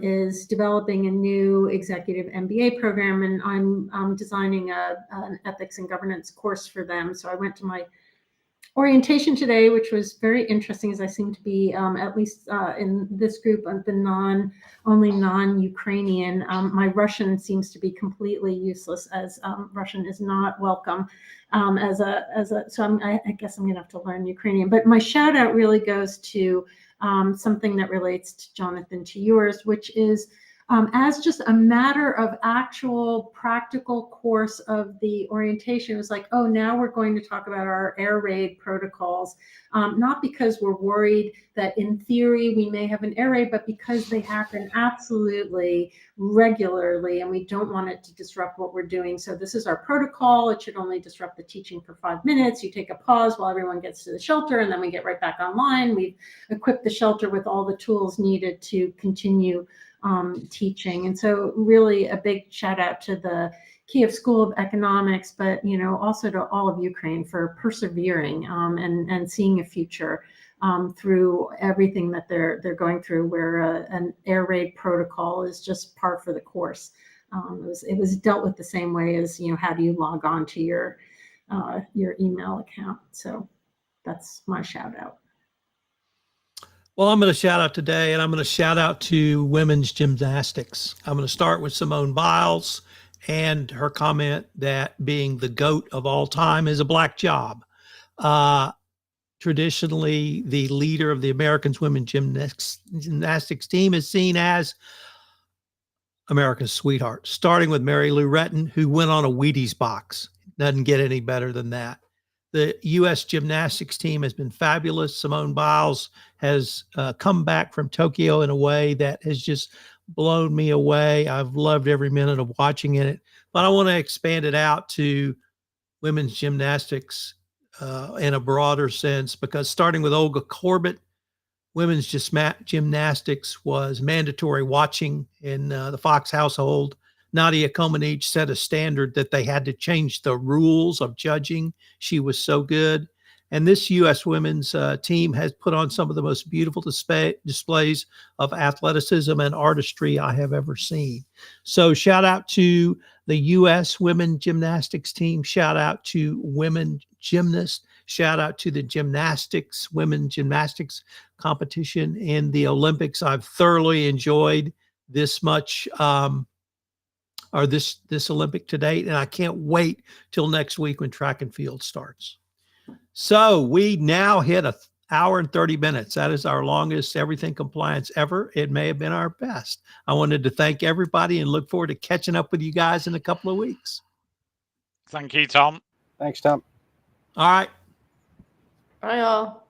is developing a new executive MBA program, and I'm designing an ethics and governance course for them. So I went to my orientation today, which was very interesting, as I seem to be, at least in this group of the non-Ukrainian. My Russian seems to be completely useless, as Russian is not welcome so I guess I'm gonna have to learn Ukrainian. But my shout out really goes to something that relates to Jonathan, to yours, which is as just a matter of actual practical course of the orientation. It was like, oh, now we're going to talk about our air raid protocols, not because we're worried that in theory we may have an air raid, but because they happen absolutely regularly and we don't want it to disrupt what we're doing. So this is our protocol. It should only disrupt the teaching for 5 minutes. You take a pause while everyone gets to the shelter, and then we get right back online. We've equipped the shelter with all the tools needed to continue teaching. And so really a big shout out to the Kiev School of Economics, but also to all of Ukraine for persevering and seeing a future through everything that they're going through, where an air raid protocol is just par for the course. It was dealt with the same way as how do you log on to your email account. So that's my shout out. Well, I'm going to shout out today, and I'm going to shout out to women's gymnastics. I'm going to start with Simone Biles and her comment that being the GOAT of all time is a black job. Traditionally, the leader of the American women's gymnastics team is seen as America's sweetheart, starting with Mary Lou Retton, who went on a Wheaties box. Doesn't get any better than that. The U.S. gymnastics team has been fabulous. Simone Biles has come back from Tokyo in a way that has just blown me away. I've loved every minute of watching it, but I want to expand it out to women's gymnastics in a broader sense, because starting with Olga Korbut, women's gymnastics was mandatory watching in the Fox household. Nadia Comaneci set a standard that they had to change the rules of judging. She was so good. And this U.S. women's team has put on some of the most beautiful displays of athleticism and artistry I have ever seen. So shout out to the U.S. women gymnastics team. Shout out to women gymnasts. Shout out to the women gymnastics competition in the Olympics. I've thoroughly enjoyed this much this Olympic to date, and I can't wait till next week when track and field starts. So we now hit 1 hour and 30 minutes. That is our longest Everything Compliance ever. It may have been our best. I wanted to thank everybody and look forward to catching up with you guys in a couple of weeks. Thank you, Tom. Thanks, Tom. All right. Bye, y'all.